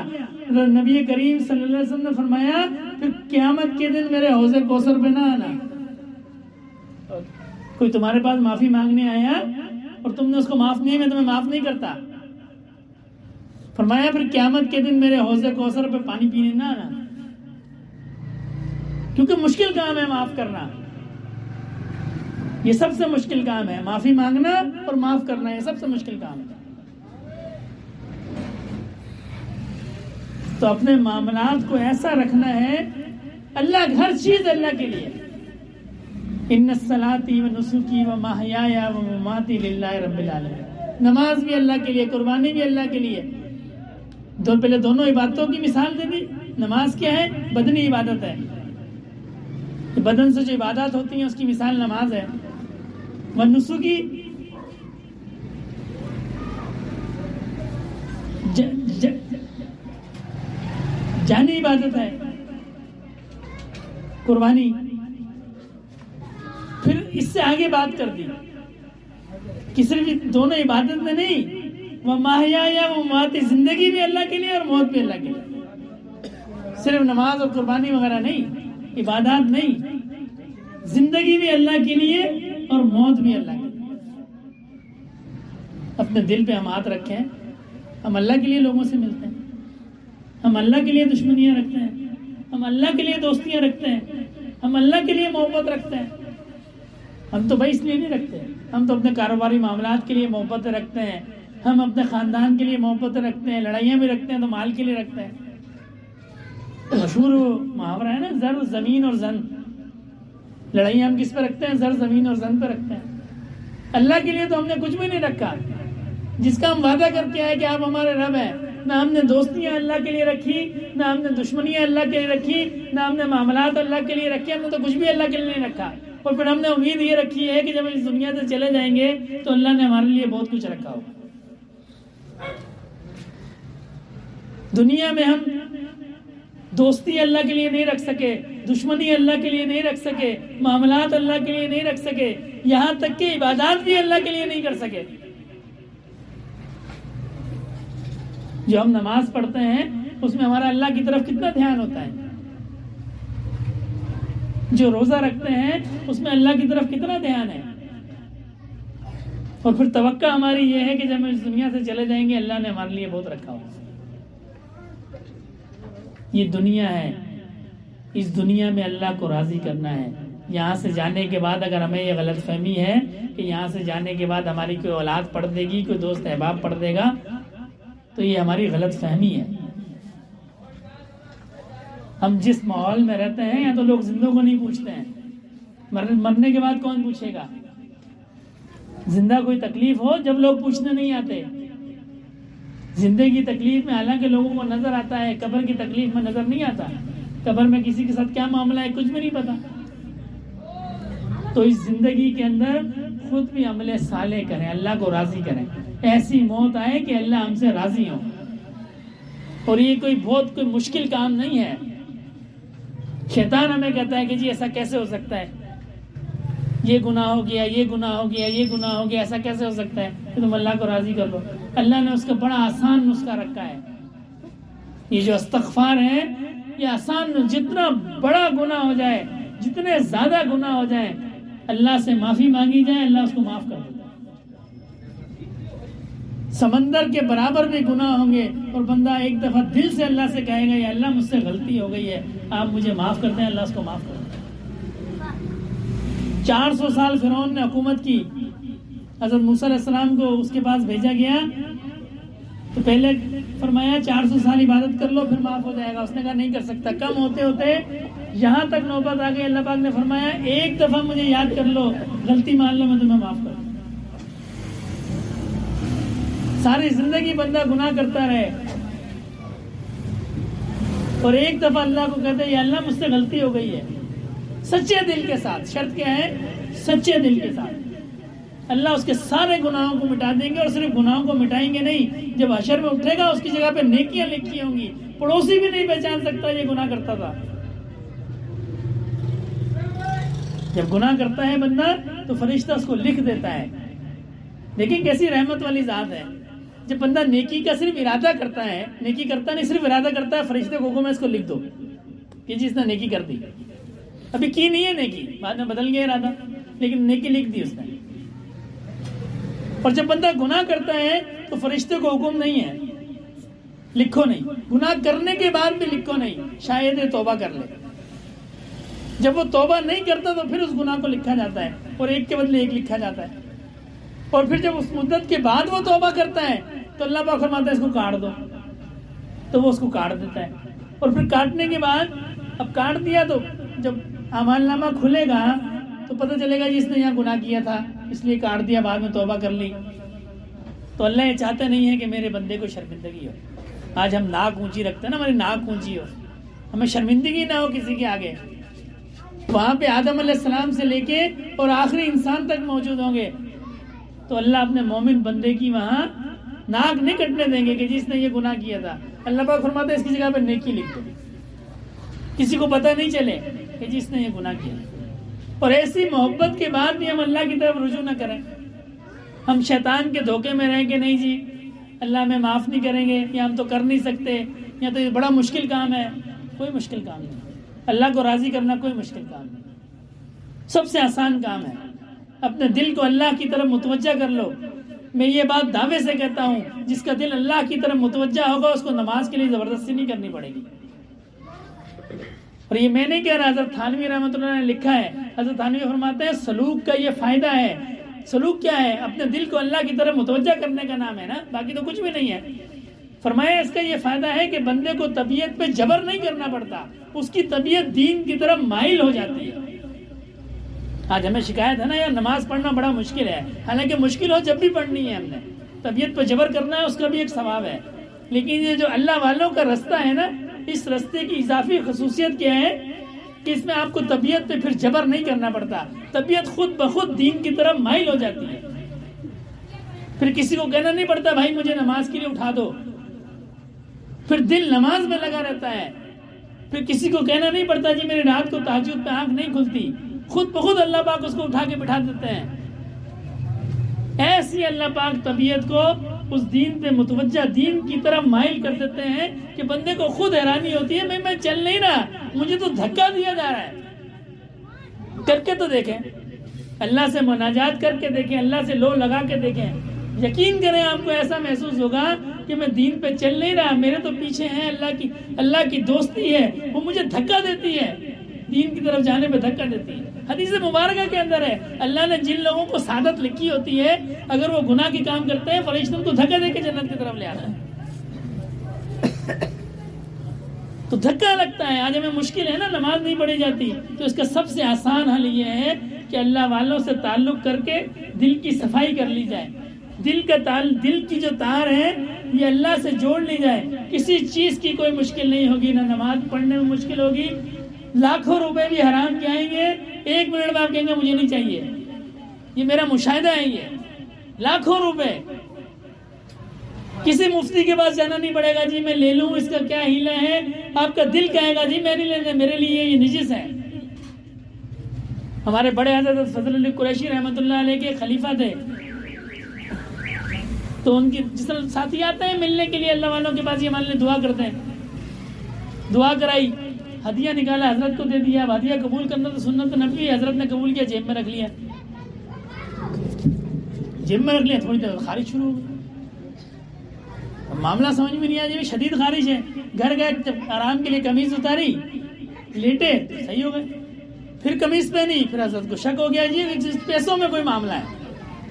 نبی کریم صلی اللہ علیہ وسلم نے فرمایا پھر قیامت کے دن میرے حوض کوثر پہ نہ آنا. کوئی تمہارے پاس معافی مانگنے آیا اور تم نے اس کو معاف نہیں, میں تمہیں معاف نہیں کرتا, فرمایا پھر قیامت کے دن میرے حوض کوثر پہ پانی پینے نہ آنا. کیونکہ مشکل کام ہے معاف کرنا, یہ سب سے مشکل کام ہے. معافی مانگنا اور معاف کرنا یہ سب سے مشکل کام ہے. تو اپنے معاملات کو ایسا رکھنا ہے, اللہ ہر چیز اللہ کے لیے. ان الصلاۃ و نسکی و محیای و مماتی للہ رب العالمین. نماز بھی اللہ کے لیے, قربانی بھی اللہ کے لیے. پہلے دونوں عبادتوں کی مثال دے دی. نماز کیا ہے؟ بدنی عبادت ہے, بدن سے جو عبادات ہوتی ہیں اس کی مثال نماز ہے. ونسکی جانی عبادت ہے, قربانی. پھر اس سے آگے بات کر دی کہ صرف دونوں عبادت میں نہیں, وہ محیای و مماتی, زندگی بھی اللہ کے لیے اور موت بھی اللہ کے لیے. صرف نماز اور قربانی وغیرہ نہیں, عبادات نہیں, زندگی بھی اللہ کے لیے اور موت بھی اللہ کے لیے. اپنے دل پہ ہم ہاتھ رکھیں, ہم اللہ کے لیے لوگوں سے ملتے ہیں, ہم اللہ کے لیے دشمنیاں رکھتے ہیں, ہم اللہ کے لیے دوستیاں رکھتے ہیں, ہم اللہ کے لیے محبت رکھتے ہیں. ہم تو بھائی اس لیے نہیں رکھتے, ہم تو اپنے کاروباری معاملات کے لیے محبت رکھتے ہیں, ہم اپنے خاندان کے لیے محبت رکھتے ہیں, لڑائیاں بھی رکھتے ہیں تو مال کے لیے رکھتے ہیں. مشہور محاورہ ہے نا, زر زمین اور زن. لڑائیاں ہم کس پہ رکھتے ہیں؟ زر زمین اور زن پہ رکھتے ہیں. اللہ کے لیے تو ہم نے کچھ بھی نہیں رکھا. جس کا ہم وعدہ کر کے آئے کہ آپ ہمارے رب ہیں, نہ ہم نے دوستیاں اللہ کے لیے رکھی, نہ ہم نے دشمنیاں اللہ کے لیے رکھی, نہ ہم نے معاملات اللہ کے لیے رکھے. ہم نے تو کچھ بھی اللہ کے لیے نہیں رکھا. اور پھر ہم نے امید یہ رکھی ہے کہ جب اس دنیا سے چلے جائیں گے تو اللہ نے ہمارے لیے بہت کچھ رکھا ہوگا. دنیا میں ہم دوستی اللہ کے لیے نہیں رکھ سکے, دشمنی اللہ کے لیے نہیں رکھ سکے, معاملات اللہ کے لیے نہیں رکھ سکے, یہاں تک کہ عبادات بھی اللہ کے لیے نہیں کر سکے. جو ہم نماز پڑھتے ہیں اس میں ہمارا اللہ کی طرف کتنا دھیان ہوتا ہے, جو روزہ رکھتے ہیں اس میں اللہ کی طرف کتنا دھیان ہے. اور پھر توقع ہماری یہ ہے کہ جب ہم اس دنیا سے چلے جائیں گے اللہ نے ہمارے لیے بہت رکھا ہوگا. یہ دنیا ہے, اس دنیا میں اللہ کو راضی کرنا ہے. یہاں سے جانے کے بعد اگر ہمیں یہ غلط فہمی ہے کہ یہاں سے جانے کے بعد ہماری کوئی اولاد پڑھ دے گی, کوئی دوست احباب پڑھ دے گا, تو یہ ہماری غلط فہمی ہے. ہم جس ماحول میں رہتے ہیں یا تو لوگ زندوں کو نہیں پوچھتے ہیں, مرنے کے بعد کون پوچھے گا. زندہ کوئی تکلیف ہو جب لوگ پوچھنے نہیں آتے. زندگی کی تکلیف میں حالانکہ لوگوں کو نظر آتا ہے, قبر کی تکلیف میں نظر نہیں آتا. قبر میں کسی کے ساتھ کیا معاملہ ہے کچھ بھی نہیں پتا. تو اس زندگی کے اندر خود بھی عمل صالح کریں, اللہ کو راضی کریں. ایسی موت آئے کہ اللہ ہم سے راضی ہو. اور یہ کوئی بہت کوئی مشکل کام نہیں ہے. شیطان ہمیں کہتا ہے کہ جی ایسا کیسے ہو سکتا ہے, یہ گناہ ہو گیا, یہ گناہ ہو گیا, یہ گناہ ہو گیا, ایسا کیسے ہو سکتا ہے, کہ تم اللہ کو راضی کر لو. اللہ نے اس کا بڑا آسان نسخہ رکھا ہے. یہ جو استغفار ہے یہ آسان, جتنا بڑا گناہ ہو جائے, جتنے زیادہ گناہ ہو جائیں, اللہ سے معافی مانگی جائے, اللہ اس کو معاف کر دیتا ہے. سمندر کے برابر بھی گناہ ہوں گے اور بندہ ایک دفعہ دل سے اللہ سے کہے گا یا اللہ مجھ سے غلطی ہو گئی ہے, آپ مجھے معاف کر دیں, اللہ اس کو معاف کر دیں. 400 سال فرعون نے حکومت کی. حضرت موسیٰ علیہ السلام کو اس کے پاس بھیجا گیا تو پہلے فرمایا 400 سال عبادت کر لو پھر معاف ہو جائے گا. اس نے کہا نہیں کر سکتا. کم ہوتے ہوتے یہاں تک نوبت آ گئی, اللہ پاک نے فرمایا ایک دفعہ مجھے یاد کر لو, غلطی مان لو, میں تمہیں معاف کر دوں. ساری زندگی بندہ گناہ کرتا رہے اور ایک دفعہ اللہ کو کہتے ہیں یا اللہ مجھ سے غلطی ہو گئی ہے، سچے دل کے ساتھ، شرط کیا ہے؟ سچے دل کے ساتھ، اللہ اس کے سارے گناہوں کو مٹا دیں گے، اور صرف گناہوں کو مٹائیں گے نہیں، جب حشر میں اٹھے گا اس کی جگہ پہ نیکیاں لکھی ہوں گی، پڑوسی بھی نہیں پہچان سکتا یہ گناہ کرتا تھا۔ جب گناہ کرتا ہے بندہ تو فرشتہ اس کو لکھ دیتا ہے۔ لیکن کیسی رحمت والی ذات ہے، جب بندہ نیکی کا صرف ارادہ کرتا ہے، نیکی کرتا نہیں صرف ارادہ کرتا ہے، فرشتے کو حکم ہے اس کو لکھ دو کہ جی اس نے نیکی کر دی، ابھی کی نہیں ہے نیکی، بعد میں بدل گیا ارادہ، لیکن نیکی لکھ دی اس نے۔ اور جب بندہ گناہ کرتا ہے تو فرشتے کو حکم نہیں ہے لکھو نہیں، گناہ کرنے کے بعد بھی لکھو نہیں، شاید یہ توبہ کر لے۔ جب وہ توبہ نہیں کرتا تو پھر اس گناہ کو لکھا جاتا ہے، اور ایک کے بدلے ایک لکھا جاتا ہے۔ اور پھر جب اس مدت کے بعد وہ توبہ کرتا ہے تو اللہ پاک فرماتا ہے اس کو کاٹ دو، تو وہ اس کو کاٹ دیتا ہے۔ اور پھر کاٹنے کے بعد اب کاٹ دیا تو جب اعمال نامہ کھلے گا تو پتہ چلے گا جس نے یہاں گناہ کیا تھا اس لیے کاٹ دیا، بعد میں توبہ کر لی۔ تو اللہ یہ چاہتا نہیں ہے کہ میرے بندے کو شرمندگی ہو۔ آج ہم ناک اونچی رکھتے ہیں نا، ہماری ناک اونچی ہو، ہمیں شرمندگی نہ ہو کسی کے آگے۔ وہاں پہ آدم علیہ السلام سے لے کے اور آخری انسان تک موجود ہوں گے، تو اللہ اپنے مومن بندے کی وہاں ناک نہیں کٹنے دیں گے کہ جس نے یہ گناہ کیا تھا۔ اللہ پاک فرماتا ہے اس کی جگہ پہ نیکی لکھ دو، کسی کو پتہ نہیں چلے کہ جس نے یہ گناہ کیا۔ اور ایسی محبت کے بعد بھی ہم اللہ کی طرف رجوع نہ کریں، ہم شیطان کے دھوکے میں رہیں کہ نہیں جی اللہ ہمیں معاف نہیں کریں گے، یا ہم تو کر نہیں سکتے، یا تو یہ بڑا مشکل کام ہے۔ کوئی مشکل کام نہیں، اللہ کو راضی کرنا کوئی مشکل کام نہیں، سب سے آسان کام ہے۔ اپنے دل کو اللہ کی طرف متوجہ کر لو۔ میں یہ بات دعوے سے کہتا ہوں، جس کا دل اللہ کی طرف متوجہ ہوگا اس کو نماز کے لیے زبردستی نہیں کرنی پڑے گی۔ اور یہ میں نہیں کہہ رہا، حضرت تھانوی رحمۃ اللہ نے لکھا ہے، حضرت تھانوی فرماتے ہیں سلوک کا یہ فائدہ ہے۔ سلوک کیا ہے؟ اپنے دل کو اللہ کی طرف متوجہ کرنے کا نام ہے نا، باقی تو کچھ بھی نہیں ہے۔ فرمایا اس کا یہ فائدہ ہے کہ بندے کو طبیعت پہ جبر نہیں کرنا پڑتا، اس کی طبیعت دین کی طرف مائل ہو جاتی ہے۔ آج ہمیں شکایت ہے نا یار نماز پڑھنا بڑا مشکل ہے، حالانکہ مشکل ہو جب بھی پڑھنی ہے، ہم نے طبیعت پہ جبر کرنا ہے اس کا بھی ایک ثواب ہے۔ لیکن یہ جو اللہ والوں کا رستہ ہے نا، اس رستے کی اضافی خصوصیت کیا ہے کہ اس میں آپ کو طبیعت پہ پھر جبر نہیں کرنا پڑتا، طبیعت خود بخود دین کی طرف مائل ہو جاتی ہے۔ پھر کسی کو کہنا نہیں پڑتا بھائی مجھے نماز کے لیے اٹھا دو، پھر دل نماز میں لگا رہتا ہے۔ پھر کسی کو کہنا نہیں پڑتا جی میری رات کو تہجد پہ آنکھ نہیں کھلتی، خود بخود اللہ پاک اس کو اٹھا کے بٹھا دیتے ہیں۔ ایسی اللہ پاک طبیعت کو اس دین پہ متوجہ، دین کی طرف مائل کر دیتے ہیں کہ بندے کو خود حیرانی ہوتی ہے میں چل نہیں رہا، مجھے تو دھکا دیا جا رہا ہے۔ کر کے تو دیکھیں، اللہ سے مناجات کر کے دیکھیں، اللہ سے لو لگا کے دیکھیں، یقین کریں آپ کو ایسا محسوس ہوگا کہ میں دین پہ چل نہیں رہا، میرے تو پیچھے ہیں اللہ کی دوستی ہے، وہ مجھے دھکا دیتی ہے، دین کی طرف جانے پہ دھکا دیتی ہے۔ حدیث مبارکہ کے اندر ہے اللہ نے جن لوگوں کو سعادت لکھی ہوتی ہے اگر وہ گناہ کی کام کرتے ہیں فرشتوں کو دھکا دے کے جنت کی طرف لے آتا ہے۔ تو دھکا لگتا ہے، آج ہمیں مشکل ہے نا، نماز نہیں پڑھی جاتی، تو اس کا سب سے آسان حل یہ ہے کہ اللہ والوں سے تعلق کر کے دل کی صفائی کر لی جائے، دل کی جو تار ہے یہ اللہ سے جوڑ لی جائے۔ کسی چیز کی کوئی مشکل نہیں ہوگی، نہ نماز پڑھنے میں مشکل ہوگی، لاکھوں روپے بھی حرام کے آئیں گے، ایک منٹ میں آپ کہیں گے مجھے نہیں چاہیے، یہ میرا مشاہدہ ہے، یہ لاکھوں روپے کسی مفتی کے پاس جانا نہیں پڑے گا جی میں لے لوں، اس کا کیا ہیلا ہے، آپ کا دل کہے گا جی میں نہیں لینا، میرے لیے یہ نجس ہے۔ ہمارے بڑے حضرت فضل علی قریشی رحمۃ اللہ علیہ کے خلیفہ تھے، تو ان کی جس طرح ساتھی آتے ہیں ملنے کے لیے اللہ والوں کے پاس، یہ مان لیں دعا کرتے ہیں، دعا کرائی، ہدیہ نکالا، حضرت کو دے دیا۔ ہدیہ قبول کرنا تو سنت نبوی ہے، حضرت نے قبول کیا، جیب میں رکھ لیا، جیب میں رکھ لیا، تھوڑی دیر خارج شروع ہو گئی، معاملہ سمجھ میں نہیں آیا، جی شدید خارج ہے۔ گھر گئے، جب آرام کے لیے قمیض اتاری، لیٹے، صحیح ہو گئے، پھر قمیض پہنی، پھر حضرت کو شک ہو گیا جی پیسوں میں کوئی معاملہ ہے،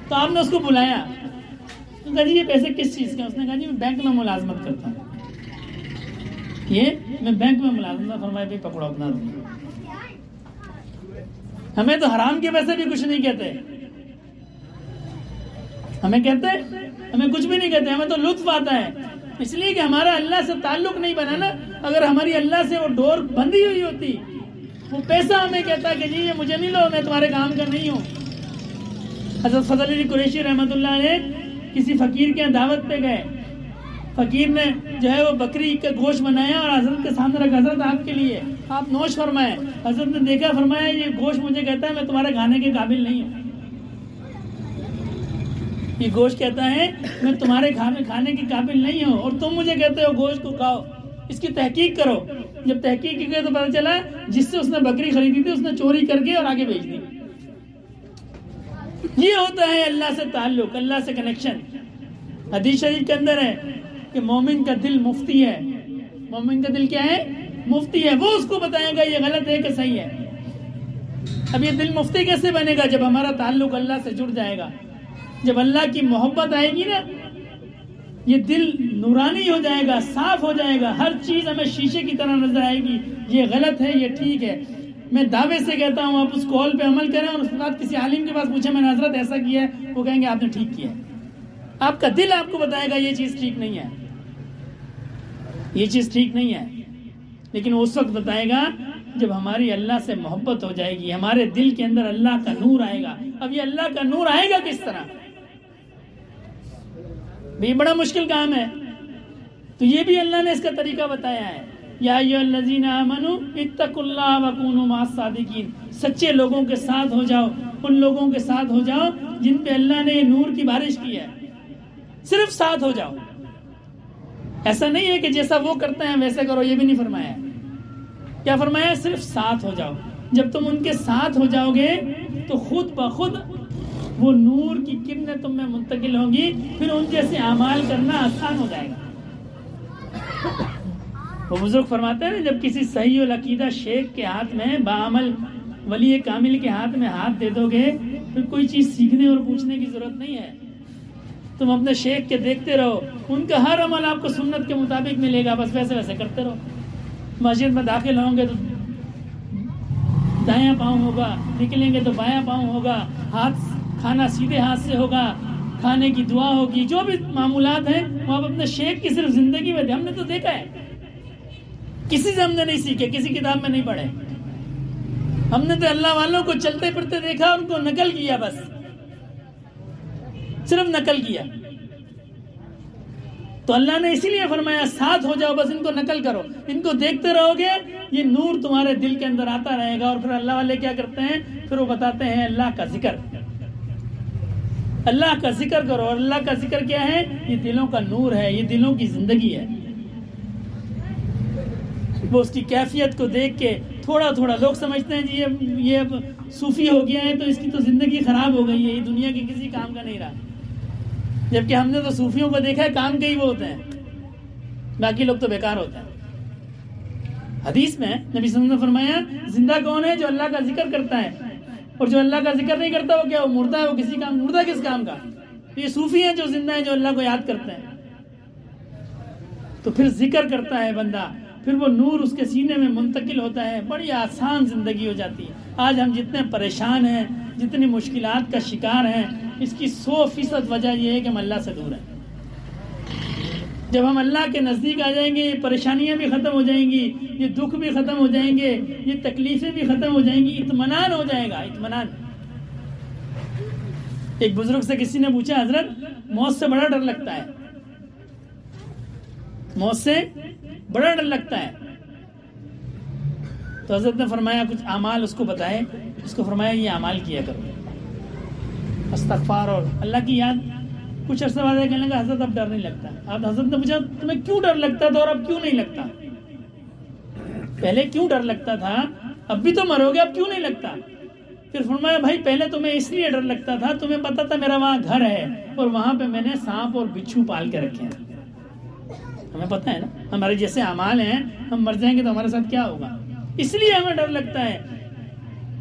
تو آپ نے اس کو بلایا، کہا جی یہ پیسے کس چیز کے؟ اس نے کہا جی میں بینک میں ملازمت کرتا ہوں، یہ میں بینک میں ملازمت، فرمایا بھی پکڑو اپنا، ہمیں تو حرام کے پیسے بھی کچھ نہیں کہتے، ہمیں کہتے ہیں؟ ہمیں کچھ بھی نہیں کہتے، ہمیں تو لطف آتا ہے، اس لیے کہ ہمارا اللہ سے تعلق نہیں بنا نا۔ اگر ہماری اللہ سے وہ ڈور بندھی ہوئی ہوتی، وہ پیسہ ہمیں کہتا کہ جی یہ مجھے نہیں لو، میں تمہارے کام کا نہیں ہوں۔ حضرت فضل علی قریشی رحمۃ اللہ علیہ کسی فقیر کے یہاں دعوت پہ گئے، فقیر نے جو ہے وہ بکری کا گوشت بنایا اور حضرت کے سامنے رکھا، حضرت آپ کے لیے، آپ نوش فرمائیں۔ حضرت نے دیکھا، فرمایا یہ گوشت مجھے کہتا ہے میں تمہارے کھانے کے قابل نہیں ہوں، یہ گوشت کہتا ہے میں تمہارے کھانے کے قابل نہیں ہوں، اور تم مجھے کہتے ہو گوشت کو کھاؤ، اس کی تحقیق کرو۔ جب تحقیق کی گئی تو پتہ چلا جس سے اس نے بکری خریدی تھی اس نے چوری کر کے اور آگے بیچ دی۔ یہ ہوتا ہے اللہ سے تعلق، اللہ سے کنیکشن۔ حدیث شریف کے اندر ہے کہ مومن کا دل مفتی ہے، مومن کا دل کیا ہے؟ مفتی ہے، وہ اس کو بتائے گا یہ غلط ہے کہ صحیح ہے۔ اب یہ دل مفتی کیسے بنے گا؟ جب ہمارا تعلق اللہ سے جڑ جائے گا، جب اللہ کی محبت آئے گی نا، یہ دل نورانی ہو جائے گا، صاف ہو جائے گا، ہر چیز ہمیں شیشے کی طرح نظر آئے گی، یہ غلط ہے، یہ ٹھیک ہے۔ میں دعوے سے کہتا ہوں آپ اس کال پہ عمل کریں اور اس کے بعد کسی عالم کے پاس پوچھیں میں نے حضرت ایسا کیا ہے، وہ کہیں گے آپ نے ٹھیک کیا ہے۔ آپ کا دل آپ کو بتائے گا یہ چیز ٹھیک نہیں ہے، یہ چیز ٹھیک نہیں ہے، لیکن وہ اس وقت بتائے گا جب ہماری اللہ سے محبت ہو جائے گی، ہمارے دل کے اندر اللہ کا نور آئے گا۔ اب یہ اللہ کا نور آئے گا کس طرح؟ یہ بڑا مشکل کام ہے، تو یہ بھی اللہ نے اس کا طریقہ بتایا ہے۔ یا ایھا الذین آمنوا اتقوا اللہ وکونوا مع الصادقین، سچے لوگوں کے ساتھ ہو جاؤ، ان لوگوں کے ساتھ ہو جاؤ جن پہ اللہ نے نور کی بارش کی ہے، صرف ساتھ ہو جاؤ۔ ایسا نہیں ہے کہ جیسا وہ کرتے ہیں ویسے کرو، یہ بھی نہیں فرمایا۔ کیا فرمایا؟ صرف ساتھ ہو جاؤ۔ جب تم ان کے ساتھ ہو جاؤ گے تو خود بخود وہ نور کی کرنیں تم میں منتقل ہوں گی، پھر ان جیسے اعمال کرنا آسان ہو جائے گا۔ وہ بزرگ فرماتے ہیں جب کسی صحیح العقیدہ شیخ کے ہاتھ میں، باعمل ولی کامل کے ہاتھ میں ہاتھ دے دو گے، پھر کوئی چیز سیکھنے اور پوچھنے کی ضرورت نہیں ہے۔ تم اپنے شیخ کے دیکھتے رہو، ان کا ہر عمل آپ کو سنت کے مطابق ملے گا، بس ویسے ویسے کرتے رہو۔ مسجد میں داخل ہوں گے تو دایاں پاؤں ہوگا، نکلیں گے تو بایاں پاؤں ہوگا، کھانا سیدھے ہاتھ سے ہوگا، کھانے کی دعا ہوگی، جو بھی معمولات ہیں وہ آپ اپنے شیخ کی صرف زندگی میں، ہم نے تو دیکھا ہے، کسی سے ہم نے نہیں سیکھے، کسی کتاب میں نہیں پڑھے، ہم نے تو اللہ والوں کو چلتے پھرتے دیکھا، ان کو نقل کیا، بس صرف نقل کیا۔ تو اللہ نے اسی لیے فرمایا ساتھ ہو جاؤ، بس ان کو نقل کرو، ان کو دیکھتے رہو گے، یہ نور تمہارے دل کے اندر آتا رہے گا۔ اور پھر اللہ والے کیا کرتے ہیں؟ پھر وہ بتاتے ہیں اللہ کا ذکر، اللہ کا ذکر کرو۔ اور اللہ کا ذکر کیا ہے؟ یہ دلوں کا نور ہے، یہ دلوں کی زندگی ہے۔ وہ اس کی کیفیت کو دیکھ کے تھوڑا تھوڑا، لوگ سمجھتے ہیں جی یہ اب صوفی ہو گیا ہے تو اس کی تو زندگی خراب ہو گئی ہے، یہ دنیا کے کسی کام کا نہیں رہا، جبکہ ہم نے تو صوفیوں کو دیکھا ہے کام کے ہی وہ ہوتے ہیں، باقی لوگ تو بیکار ہوتے ہیں۔ حدیث میں نبی صلی اللہ علیہ وسلم نے فرمایا زندہ کون ہے؟ جو اللہ کا ذکر کرتا ہے، اور جو اللہ کا ذکر نہیں کرتا وہ کیا؟ وہ مردہ ہے، وہ کسی کام، مردہ کس کام کا؟ یہ صوفی ہیں جو زندہ ہیں، جو اللہ کو یاد کرتے ہیں۔ تو پھر ذکر کرتا ہے بندہ، پھر وہ نور اس کے سینے میں منتقل ہوتا ہے، بڑی آسان زندگی ہو جاتی ہے۔ آج ہم جتنے پریشان ہیں، جتنی مشکلات کا شکار ہیں، اس کی 100% وجہ یہ ہے کہ ہم اللہ سے دور ہیں۔ جب ہم اللہ کے نزدیک آ جائیں گے، یہ پریشانیاں بھی ختم ہو جائیں گی، یہ دکھ بھی ختم ہو جائیں گے، یہ تکلیفیں بھی ختم ہو جائیں گی، اطمینان ہو جائے گا، اطمینان۔ ایک بزرگ سے کسی نے پوچھا حضرت موت سے بڑا ڈر لگتا ہے، موت سے بڑا ڈر لگتا ہے، تو حضرت نے فرمایا کچھ اعمال اس کو بتائے، اس کو فرمایا یہ اعمال کیا کرو، استغفار اور اللہ کی یاد۔ کچھ عرصہ بعد کہنے لگا حضرت اب ڈر نہیں لگتا۔ اب حضرت نے پوچھا تمہیں کیوں ڈر لگتا تھا اور اب کیوں نہیں لگتا؟ پہلے کیوں ڈر لگتا تھا، اب بھی تو مرو گے، اب کیوں نہیں لگتا؟ پھر فرمایا بھائی پہلے تمہیں اس لیے ڈر لگتا تھا، تمہیں پتا تھا میرا وہاں گھر ہے اور وہاں پہ میں نے سانپ اور بچھو پال کے رکھے ہیں، ہمیں پتہ ہے نا ہمارے جیسے اعمال ہیں، ہم مر جائیں گے تو ہمارے ساتھ کیا ہوگا، اس لیے ہمیں ڈر لگتا ہے۔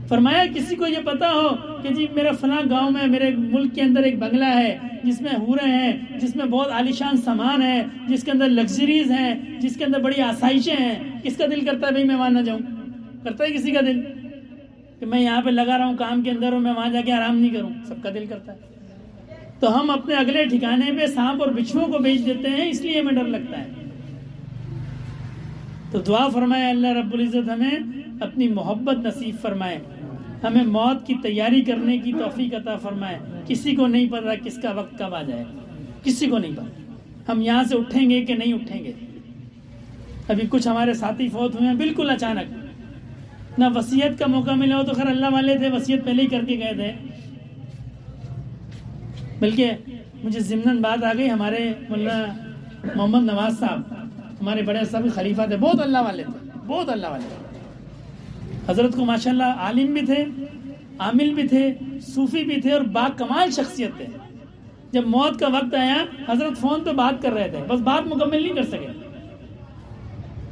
فرمایا کسی کو یہ پتا ہو کہ جی میرا فلاں گاؤں میں، میرے ملک کے اندر ایک بنگلہ ہے جس میں حوریں ہیں، جس میں بہت عالیشان سامان ہے، جس کے اندر لگژریز ہیں، جس کے اندر بڑی آسائشیں ہیں، کس کا دل کرتا ہے بھائی میں وہاں نہ جاؤں؟ کرتا ہے کسی کا دل کہ میں یہاں پہ لگا رہا ہوں کام کے اندر ہوں، میں وہاں جا کے آرام نہیں کروں؟ سب کا دل کرتا ہے۔ تو ہم اپنے اگلے ٹھکانے پہ سانپ اور بچھوؤں کو بیچ دیتے ہیں، اس لیے ہمیں ڈر لگتا ہے۔ تو دعا فرمائے اللہ رب العزت ہمیں اپنی محبت نصیب فرمائے، ہمیں موت کی تیاری کرنے کی توفیق عطا فرمائے۔ کسی کو نہیں پتا کس کا وقت کب آ جائے، کسی کو نہیں پتا ہم یہاں سے اٹھیں گے کہ نہیں اٹھیں گے۔ ابھی کچھ ہمارے ساتھی فوت ہوئے ہیں بالکل اچانک، نہ وصیت کا موقع ملا ہو، تو خیر اللہ والے تھے وصیت پہلے ہی کر کے گئے تھے، بلکہ مجھے ضمناً بات آ گئی، ہمارے مولانا محمد نواز صاحب ہمارے بڑے صاحب خلیفہ تھے، بہت اللہ والے تھے، بہت اللہ والے تھے۔ حضرت کو ماشاءاللہ عالم بھی تھے، عامل بھی تھے، صوفی بھی تھے اور با کمال شخصیت تھے۔ جب موت کا وقت آیا حضرت فون پہ بات کر رہے تھے، بس بات مکمل نہیں کر سکے۔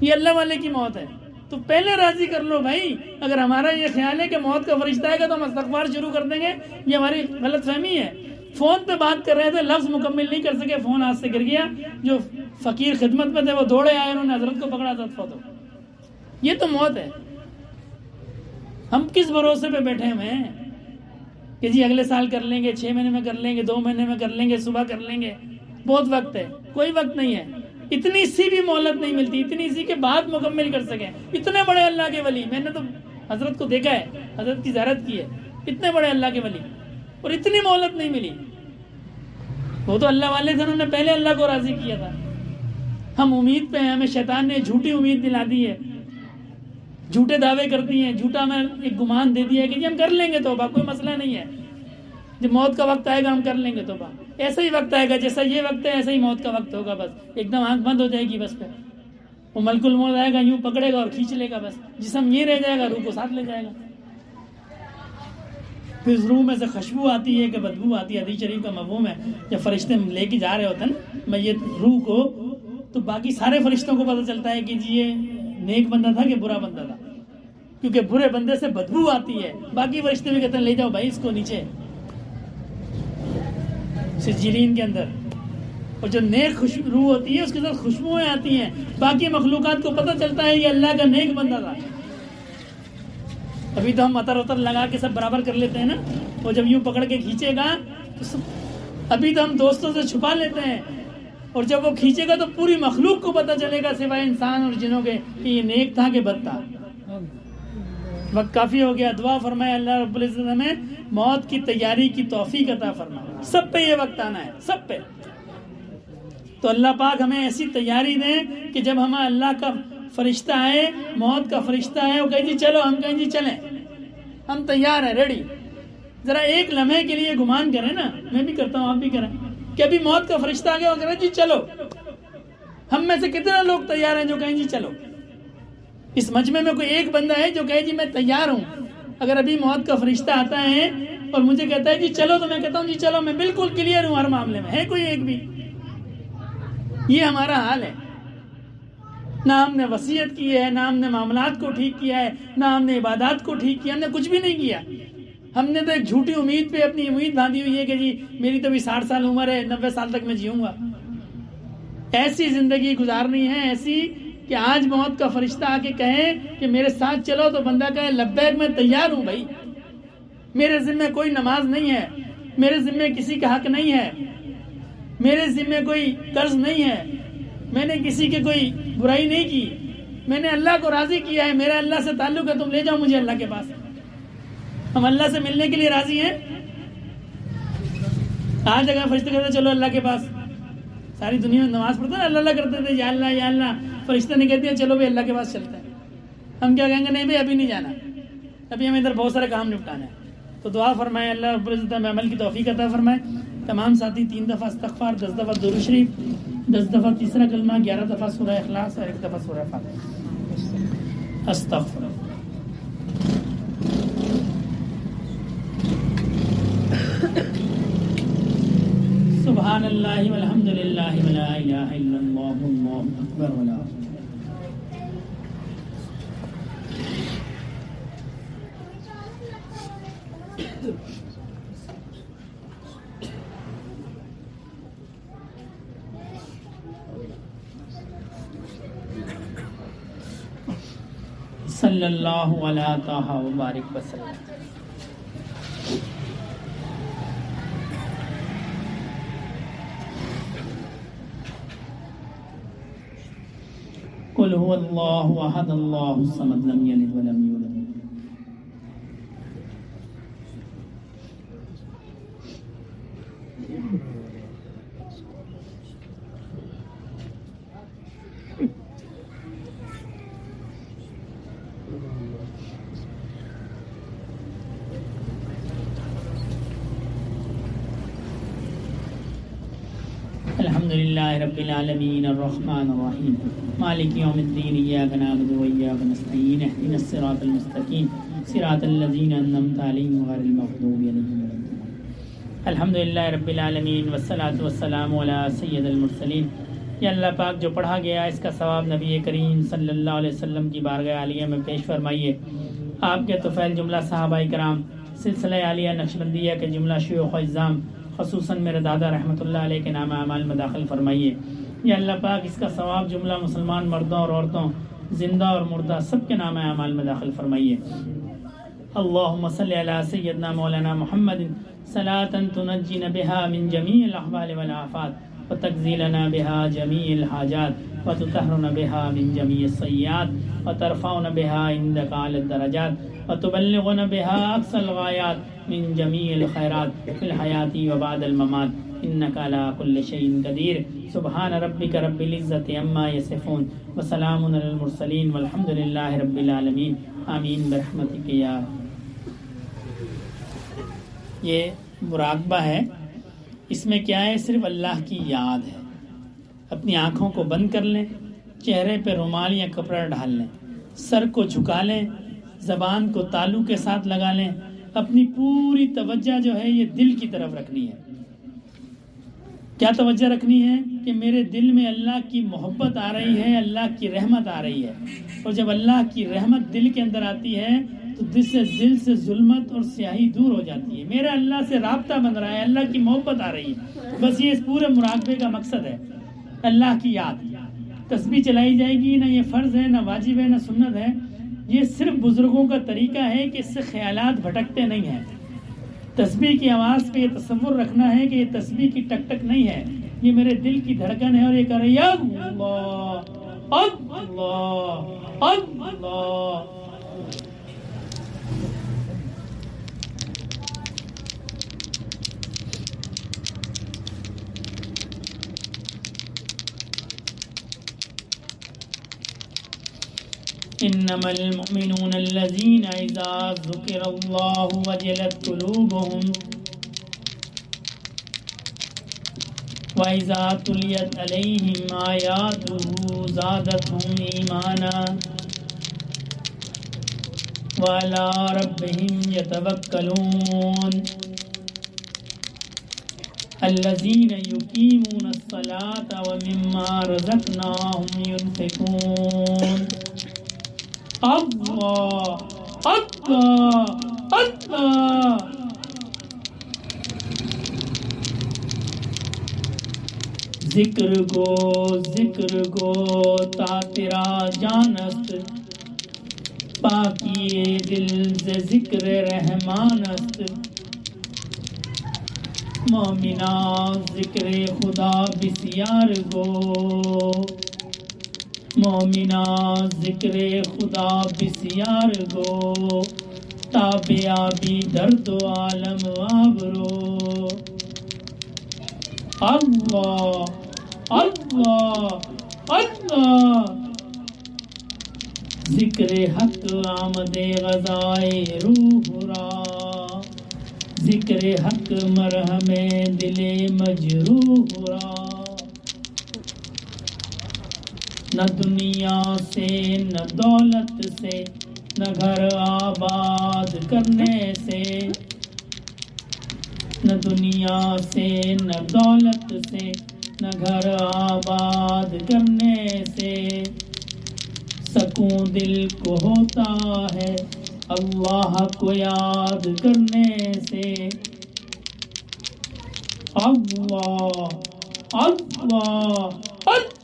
یہ اللہ والے کی موت ہے، تو پہلے راضی کر لو بھائی۔ اگر ہمارا یہ خیال ہے کہ موت کا فرشتہ آئے گا تو ہم استغفار شروع کر دیں گے، یہ ہماری غلط فہمی ہے۔ فون پہ بات کر رہے تھے، لفظ مکمل نہیں کر سکے، فون ہاتھ سے گر گیا، جو فقیر خدمت میں تھے وہ دوڑے آئے، انہوں نے حضرت کو پکڑا، حضرت فوت ہو۔ یہ تو موت ہے۔ ہم کس بھروسے پہ بیٹھے ہوئے ہیں کہ جی اگلے سال کر لیں گے، 6 مہینے میں کر لیں گے، 2 مہینے میں کر لیں گے، صبح کر لیں گے، بہت وقت ہے۔ کوئی وقت نہیں ہے، اتنی سی بھی مہلت نہیں ملتی، اتنی سی کہ بات مکمل کر سکیں۔ اتنے بڑے اللہ کے ولی، میں نے تو حضرت کو دیکھا ہے، حضرت کی زیارت کی ہے، اتنے بڑے اللہ کے ولی، اور اتنی مہلت نہیں ملی۔ وہ تو اللہ والے تھے، انہوں نے پہلے اللہ کو راضی کیا تھا۔ ہم امید پہ ہیں، ہمیں شیطان نے جھوٹی امید دلا دی ہے، جھوٹے دعوے کر دیے ہیں، جھوٹا ہمیں ایک گمان دے دیا ہے کہ جی ہم کر لیں گے توبہ، کوئی مسئلہ نہیں ہے، جب موت کا وقت آئے گا ہم کر لیں گے توبہ۔ ایسا ہی وقت آئے گا، جیسا یہ وقت ہے ایسا ہی موت کا وقت ہوگا، بس ایک دم آنکھ بند ہو جائے گی، بس پہ وہ ملک الموت آئے گا، یوں پکڑے گا اور کھینچ لے گا، بس جسم یہ رہ جائے گا، روح کو ساتھ لے جائے گا۔ پھر روح میں سے خوشبو آتی ہے کہ بدبو آتی ہے، حدیث شریف کا مفہوم ہے، جب فرشتے لے کے جا رہے ہوتے ہیں نا میت روح کو، تو باقی سارے فرشتوں کو پتہ چلتا ہے کہ جی یہ نیک بندہ تھا کہ برا بندہ تھا، کیونکہ برے بندے سے بدبو آتی ہے۔ باقی فرشتے بھی کہتے ہیں لے جاؤ بھائی اس کو نیچے سجلین کے اندر، اور جو نیک روح ہوتی ہے اس کے ساتھ خوشبوئیں آتی ہیں، باقی مخلوقات کو پتہ چلتا ہے یہ اللہ کا نیک بندہ تھا۔ ابھی تو ہم عطر وطر لگا کے سب برابر کر لیتے ہیں نا، وہ جب یوں پکڑ کے کھینچے گا تو ابھی تو ہم دوستوں سے چھپا لیتے ہیں، اور جب وہ کھینچے گا تو پوری مخلوق کو پتہ چلے گا سوائے انسان اور جنوں کے کہ یہ نیک تھا کہ بد تھا۔ وقت کافی ہو گیا، دعا فرمائے اللہ رب العزت ہمیں موت کی تیاری کی توفیق عطا فرمائے۔ سب پہ یہ وقت آنا ہے، سب پہ۔ تو اللہ پاک ہمیں ایسی تیاری دیں کہ جب ہمیں اللہ کا فرشتہ آئے، موت کا فرشتہ آئے، وہ کہیں جی چلو، ہم کہیں جی چلیں، ہم تیار ہیں، ریڈی۔ ذرا ایک لمحے کے لیے گمان کریں نا، میں بھی کرتا ہوں، آپ بھی کریں، کہ ابھی موت کا فرشتہ آ گیا، وہ کہہ رہے جی چلو۔ ہم میں سے کتنے لوگ تیار ہیں جو کہیں جی چلو؟ اس مجمع میں کوئی ایک بندہ ہے جو کہے جی میں تیار ہوں؟ اگر ابھی موت کا فرشتہ آتا ہے اور مجھے کہتا ہے جی چلو، تو میں کہتا ہوں جی چلو، میں بالکل کلیئر ہوں ہر معاملے میں۔ ہے کوئی ایک بھی؟ یہ ہمارا حال ہے۔ نہ ہم نے وصیت کی ہے، نہ ہم نے معاملات کو ٹھیک کیا ہے، نہ ہم نے عبادات کو ٹھیک کیا، ہم نے کچھ بھی نہیں کیا۔ ہم نے تو ایک جھوٹی امید پہ اپنی امید باندھی ہوئی ہے کہ جی میری تو بھی 60 سال عمر ہے، 90 سال تک میں جیوں گا۔ ایسی زندگی گزارنی ہے، ایسی کہ آج موت کا فرشتہ آ کے کہے کہ میرے ساتھ چلو، تو بندہ کہے لبیک، میں تیار ہوں بھائی، میرے ذمہ کوئی نماز نہیں ہے، میرے ذمہ کسی کا حق نہیں ہے، میرے ذمہ کوئی قرض نہیں ہے، میں نے کسی کی کوئی برائی نہیں کی، میں نے اللہ کو راضی کیا ہے، میرا اللہ سے تعلق ہے، تم لے جاؤ مجھے اللہ کے پاس۔ ہم اللہ سے ملنے کے لیے راضی ہیں۔ آج اگر فرشتے کہتے چلو اللہ کے پاس، ساری دنیا میں نماز پڑھتے ہیں اللہ اللہ کرتے تھے، یا اللہ یا اللہ، فرشتے نے کہتے ہیں چلو بھائی اللہ کے پاس چلتے ہیں، ہم کیا کہیں گے؟ نہیں بھائی ابھی نہیں جانا، ابھی ہمیں ادھر بہت سارے کام نپٹانا ہے۔ تو دعا فرمائے اللہ رب العزت ہمیں عمل کی توفیق عطا فرمائے۔ تمام ساتھی 3 دفعہ استغفار، 10 دفعہ درود شریف، 10 دفعہ تیسرا کلمہ، 11 دفعہ سورہ اخلاص اور 1 دفعہ سورہ فاتحہ۔ استغفر سبحان اللہ والحمد للہ ولا الہ الا اللہ واللہ اکبر ولا صلی اللہ علیہ طہ وبارک وسلم۔ قل هو اللہ احد اللہ الصمد لم یلد ولم یولد۔ الحمد للہ رب العالمین الرحمن الرحیم مالک یوم الدین ایاک نعبد و ایاک نستعین اهدنا الصراط المستقیم صراط الذین انعمت علیہم غیر المغضوب علیہم ولا الضالین۔ الحمد للہ رب العالمین والصلاة والسلام علی سید المرسلین۔ یہ اللہ پاک جو پڑھا گیا اس کا ثواب نبی کریم صلی اللہ علیہ وسلم کی بارگاہ عالیہ میں پیش فرمائیے۔ آپ کے طفیل جملہ صحابہ کرام، سلسلہ عالیہ نقشبندیہ کے جملہ شیوخ و اعظام، خصوصاً میرے دادا رحمۃ اللہ علیہ کے نام اعمال میں داخل فرمائیے۔ یا اللہ پاک اس کا ثواب جملہ مسلمان مردوں اور عورتوں، زندہ اور مردہ، سب کے نام اعمال میں داخل فرمائیے۔ اللہم صلی علی سیدنا مولانا محمد صلاۃ تنجینا بہا من جمیع الاحوال والآفات وتکزیلنا بہا جمیع الحاجات وتطہرنا بہا من جمیع السیئات وترفعنا بہا عندک اعلی الدرجات وتبلغنا بها اقصى الغایات من جمیع الخیرات فی الحیات و بعد الممات انک علی کل شیء قدیر۔ سبحان ربک رب العزۃ عما یصفون وسلام علی المرسلین والحمد للہ رب العالمین آمین برحمتک یا رب۔ یہ مراقبہ ہے، اس میں کیا ہے؟ صرف اللہ کی یاد ہے۔ اپنی آنکھوں کو بند کر لیں، چہرے پہ رومال یا کپڑا ڈال لیں، سر کو جھکا لیں، زبان کو تالو کے ساتھ لگا لیں، اپنی پوری توجہ جو ہے یہ دل کی طرف رکھنی ہے۔ کیا توجہ رکھنی ہے؟ کہ میرے دل میں اللہ کی محبت آ رہی ہے، اللہ کی رحمت آ رہی ہے، اور جب اللہ کی رحمت دل کے اندر آتی ہے تو دل سے ظلمت اور سیاہی دور ہو جاتی ہے، میرا اللہ سے رابطہ بن رہا ہے، اللہ کی محبت آ رہی ہے۔ بس یہ اس پورے مراقبے کا مقصد ہے، اللہ کی یاد۔ تسبیح چلائی جائے گی، نہ یہ فرض ہے، نہ واجب ہے، نہ سنت ہے، یہ صرف بزرگوں کا طریقہ ہے کہ اس سے خیالات بھٹکتے نہیں ہیں۔ تسبیح کی آواز پہ یہ تصور رکھنا ہے کہ یہ تسبیح کی ٹک ٹک نہیں ہے، یہ میرے دل کی دھڑکن ہے، اور یہ کہہ رہی ہے اللہ اللہ اللہ۔ انما المؤمنون الذين اذا ذكر الله وجلت قلوبهم واذا تليت عليهم آياته زادتهم ايمانا وعلى ربهم يتوكلون الذين يقيمون الصلاة ومما رزقناهم ينفقون۔ اللہ اللہ اللہ۔ ذکر گو تا تیرا جانست، پاکی دل سے ذکر رحمانست، مومنا ذکر خدا بسیار گو، مومنا ذکر خدا بسیار گو، تابعابی درد و عالم آبرو۔ اللہ اللہ اللہ۔ ذکر حق آمد غذائے روح را، ذکر حق مرہم دل مجروح را، نہ دنیا سے نہ دولت سے نہ گھر آباد کرنے سے، نہ دنیا سے نہ دولت سے نہ گھر آباد کرنے سے، سکون دل کو ہوتا ہے اللہ کو یاد کرنے سے۔ اللہ اللہ اللہ۔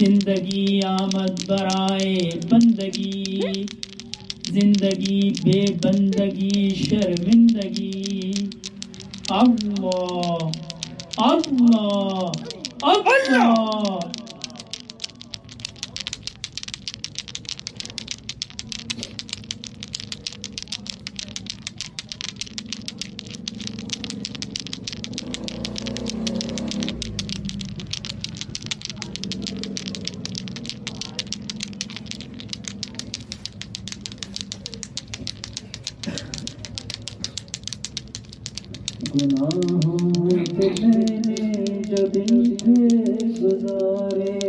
زندگی آمد برائے بندگی، زندگی بے بندگی شرمندگی۔ اللہ اللہ اللہ گناہوں پہ میں نے جو دن تھے گزارے،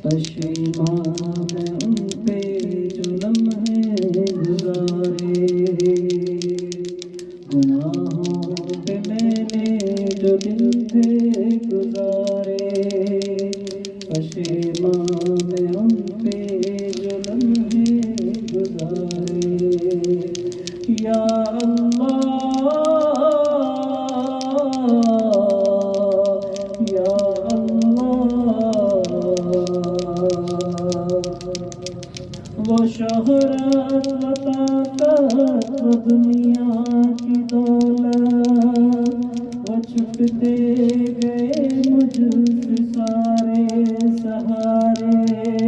پشیمان میں ان پہ جو لمحے گزارے۔ گناہوں پہ میں نے جو دن تھے گزارے، پشیمان میں ان پہ جو لمحے گزارے۔ یا وہ شہرت و طاقت و دنیا کی دولت، وہ چھپتے گئے مجھ سے سارے سہارے۔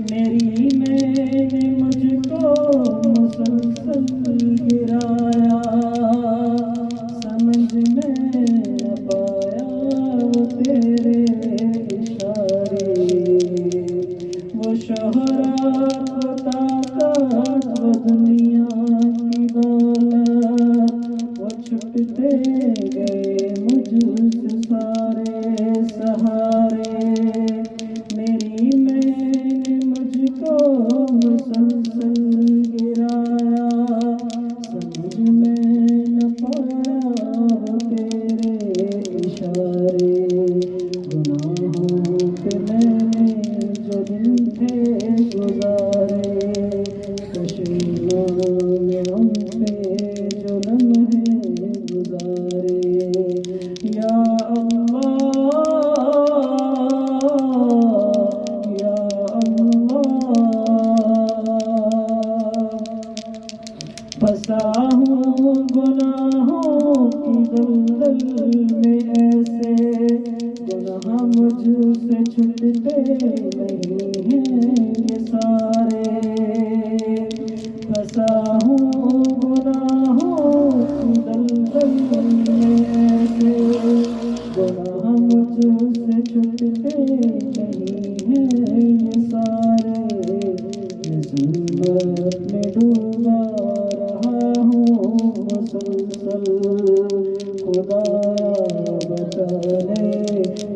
میری میں نے مجھ کو مسلسل گرایا، سمجھ میں نہ پایا وہ تیرے اشارے۔ وہ شہرت و طاقت و دنیا کی دولت، وہ چھپتے گئے مجھ سے سارے سہارے۔ میری میں نے مجھ کو مسلسل گرایا، سمجھ میں نہ پایا وہ تیرے اشارے۔ گناہوں پہ میں نے جو دن تھے گزارے، پشیمان میں ان پہ جو لمحے گزارے۔ یا اللہ یا اللہ، پھنسا ہوں گناہوں کی دلدل میں ایسے، گناہ مجھ سے چھٹتے نہیں ہیں یہ سارے۔ پھنسا ہوں گناہوں کی دلدل میں ایسے، گناہ مجھ سے چھٹتے نہیں ہیں یہ سارے۔ میں ظلمت میں ڈوبا رہا ہوں مسلسل، خدایا بچانے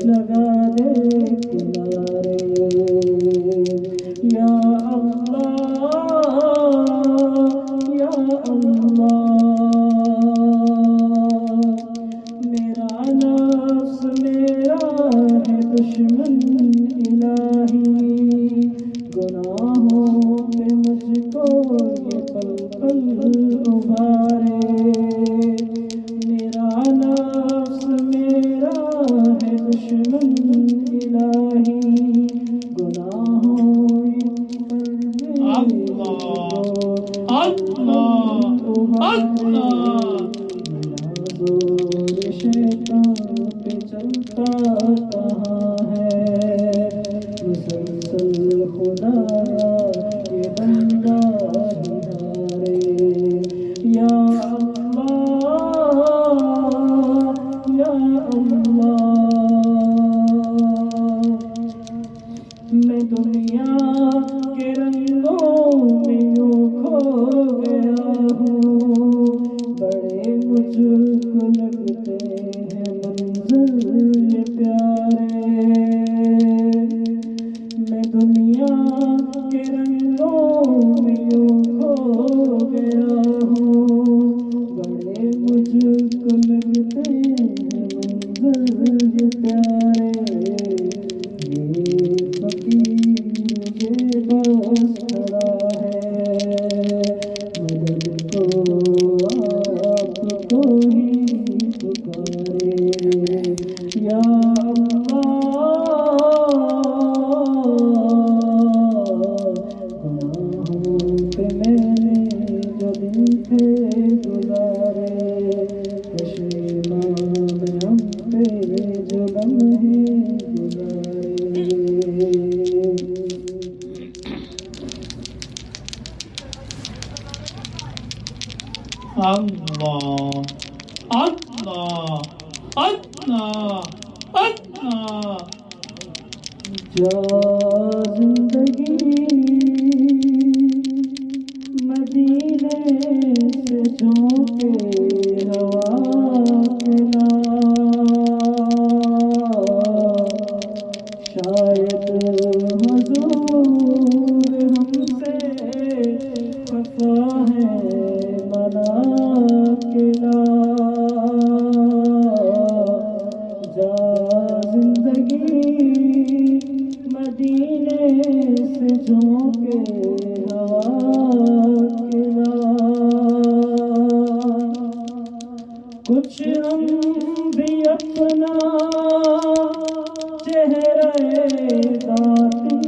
لگا دے کنارے۔ یا اللہ یا اللہ، میرا نفس میرا ہے دشمن الہی، گناہوں پہ مجھ کو یہ پل پل ابھارے۔ میرا نفس میرا ہے دشمن الہی، گناہوں پر میرا زور شیطان پہ چلتا کہاں ہے، مسلسل خدایا یہ بندہ ہی ہارے۔ یا اللہ یا اللہ، میں دنیا کے رنگوں میں یوں کھو گیا ہوں، بڑے مجھ کو لگتے ہیں منظر یہ پیارے۔ میں دنیا کے رنگوں میں یوں کھو گیا ہوں، بڑے مجھ کو لگتے ہیں منظر یہ پیارے۔ یہ فقیر یہ بس کھڑا ہے، مدد کو آپ کو ہی پکارے۔ یا گناہوں پہ میں نے جو دن تھے گزارے، پشیمان میں ان پہ جو اللہ اللہ اللہ جا زندگی مدینے سے جھونکے ہوا کے شاید حضور ہم سے خفا ہے منا کے جا زندگی مدینے سے جھونکے ہوا کے کچھ ہم بھی اپنا چہرہ باطن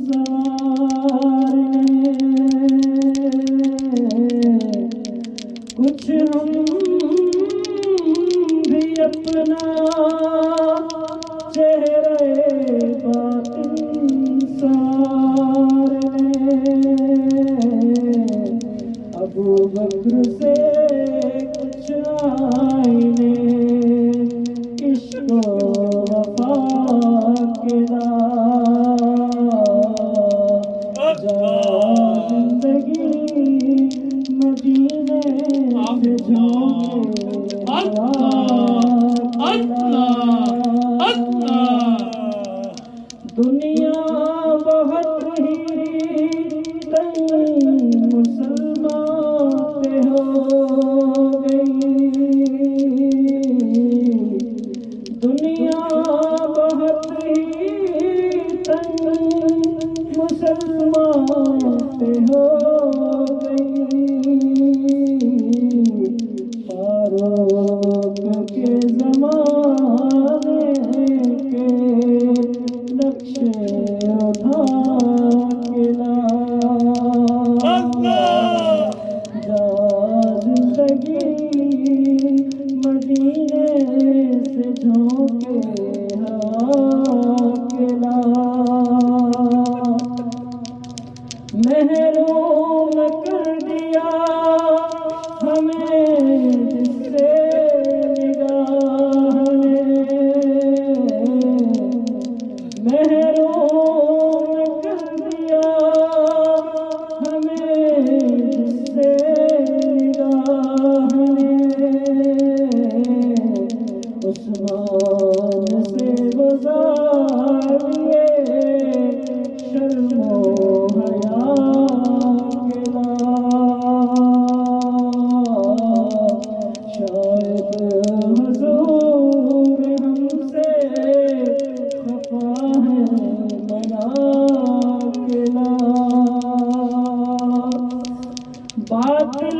سنواریں کچھ ہم بھی اپنا چہرہ باطن سنواریں ابو بکر سے کچھ آئینے عشق و وفا کے جا زندگی مدینے سے جھونکے دنیا بہت ہی تنگ مسلمان پہ ہو گئی دنیا بہت ہی تنگ مسلمان پہ ہو گئی فاروق کے زمانے کے نقشے اٹھا کے جا زندگی مدینے سے جھونکے ہوا کے محروم کر دیا ہمیں جس سے نگاہ نے محروم کر دیا ہمیں جس سے نگاہ نے عثمان سے گزار لیے شرم و حیا کے شاید حضور ہم سے خفا ہے منا کے باطل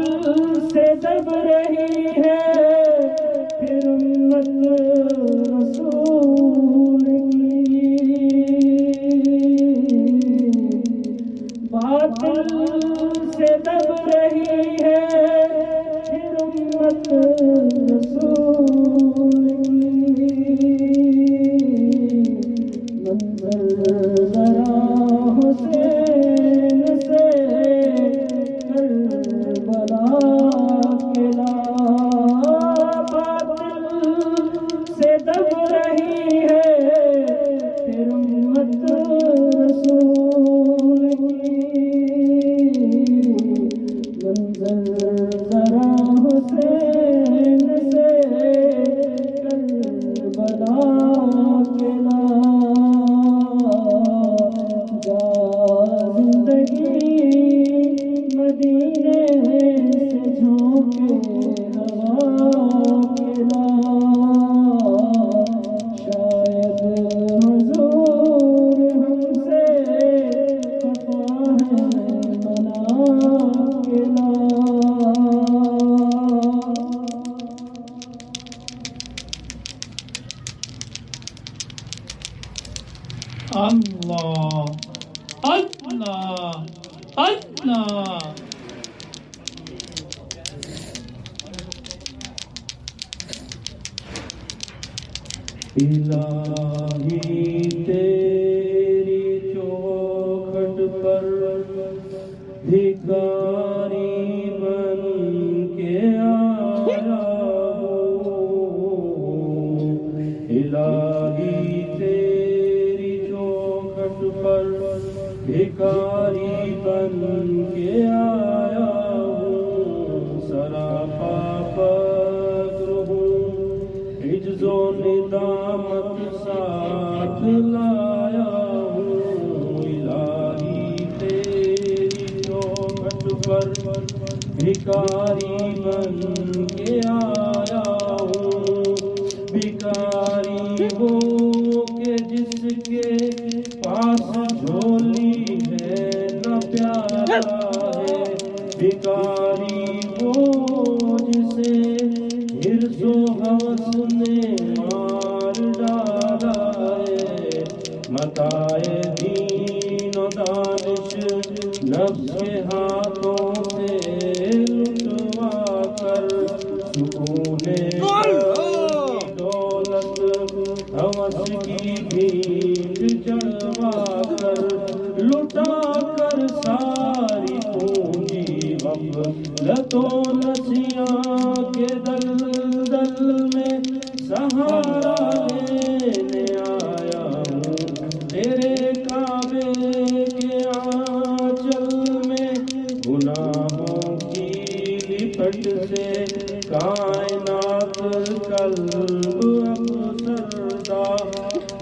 سے دب رہی ہے پھر امت رسول کی باطل سے دب رہی ہے پھر امت رسول کی منظر ذرا حسین سے کربلا کے باطل سے دب رہی ہے پھر امت رسول کی منظر ذرا حسین سے کربلا کے جا زندگی مدینے سے جھونکے ہوا کے شاید حضور ہم سے خفا ہے منا کے اللہ اللہ اللہ الہی تیری چوکھٹ پر بھکاری بن کے دامت ساتھ لایا ہوں الہی تیری چوکھٹ پر بھکاری بن کے آیا ہوں بھکاری وہ کہ جس کے پاس جھولی ہے نہ پیالہ ہے بھکاری وہ جسے حرص و ہوس نے مار ڈالا ہے متاع دین و دانش نفس کے ہاتھوں سے لٹوا کر سکون دولت ہوس کی بھیک چڑھوا کر لٹا کر ساری پونجی غفلت و نسیاں کے دلدل میں سہارا لینے آیا ہوں تیرے کعبے کے آنچل میں گناہوں کی لپٹ سے کائنات قلب افسردہ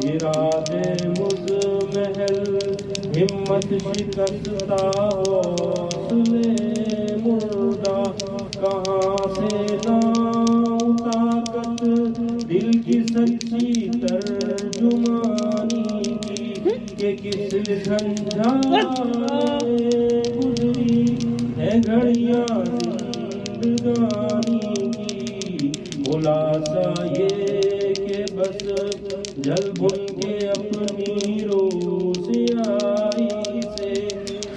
ارادے مزمحل ہمت شکستہ حوصلے مردہ کہاں سے لاؤں طاقت دل کی سچی ترجمانی کی کہ کس جھنجھاڑ گزری ہے گھڑیاں زندگانی کی خلاصہ یہ کہ بس جل بھن کے اپنی روسیائی سے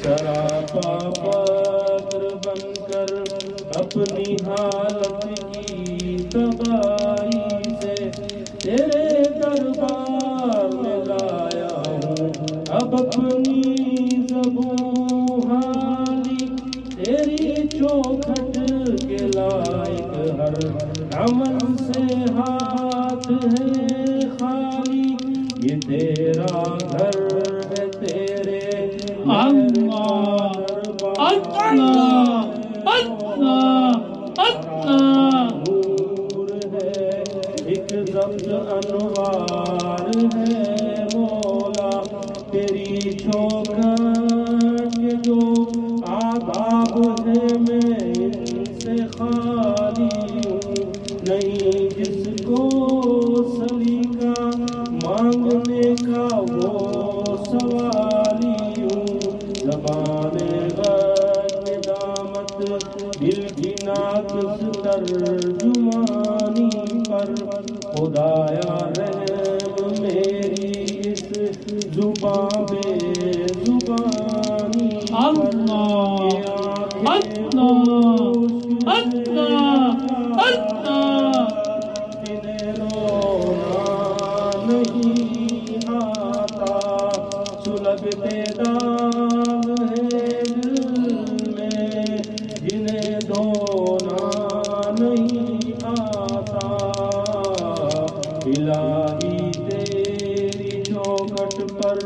سراپا پاتر بن کر اپنی حالت کی تباہی سے تیرے دربار میں لایا ہوں اب اپنی زبوں حالی تیری چوکھٹ کے لائق ہر عمل سے ہاتھ ہے خالی یہ تیرا گھر ہے تیرے نور ہے ایک ضبط انوار ہے مولا تیری چوکھٹ کے جو آداب ہے میں ان سے خالی ہوں نہیں جس کو سلیقہ مانگنے کا وہ سوالی ہوں زبان غیر ندامت دل کی ناقص ترجمانی پر خدایا رحم میری اس زبان بے زبانی جنہیں رونا نہیں آتا سلگتے داغ ہے دل میں جنہیں دھونا نہیں آتا الہی تیری چوکھٹ پر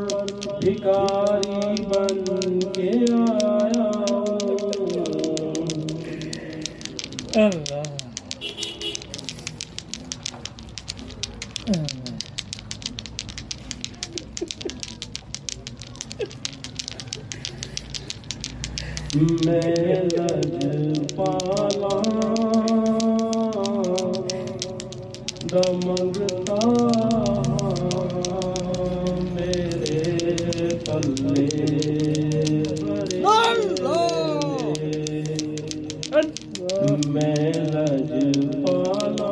بھکاری بن کے آیا میں لجپالا دمگتا میرے پلے میں لجپالا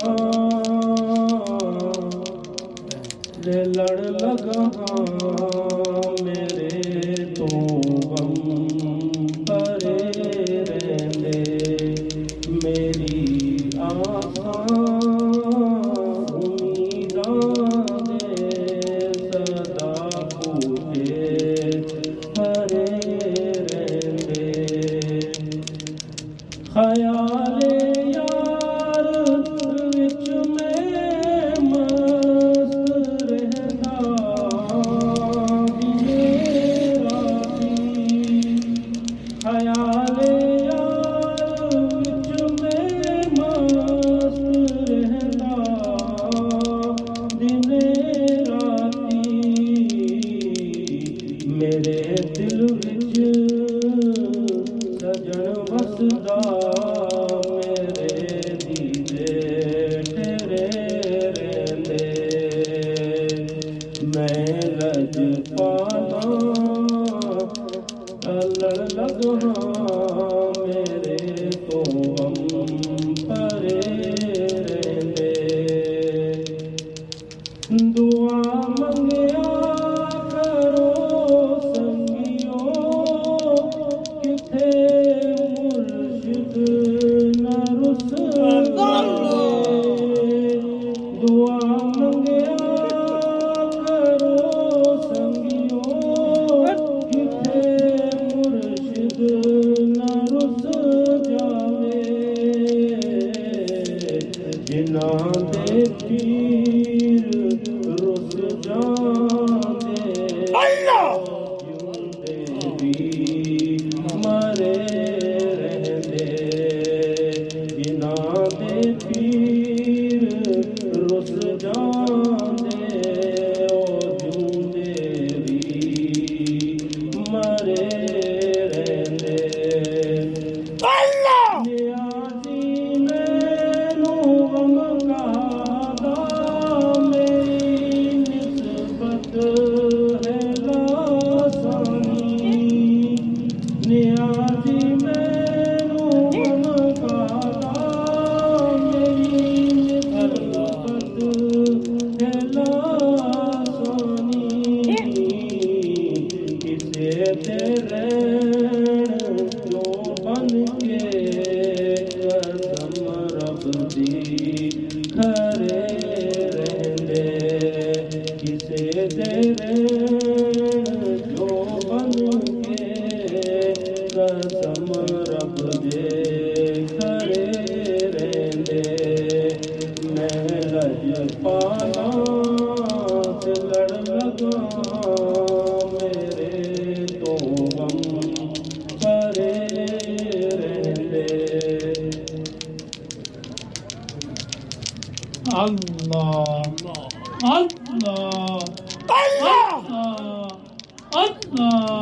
لڑ لگا میرے تو غم میری آسان امیداں دے صدا پوچھے ہرے رہندے خیال یار وچ میں مست رہندا خیال یار وچ میں مست جنہاں دے پیر رس جاندے جیوندے بھی مرے رہندے جنہاں دے پیر رس جاندے جیوندے بھی مرے رہندے نیازی مینوں غم کادا میری نسبت ہے لاسانی نیازی مینوں غم کادا میری نسبت ہے لاسانی کسے تیرے جو بن کے قسم رب دی کھرے رہندے کسے تیرے جو بن کے قسم رب دے کھرے رہندے میں لج پالا تے لڑ لگا میرے تو غم کرے رہندے اللہ اللہ اللہ اللہ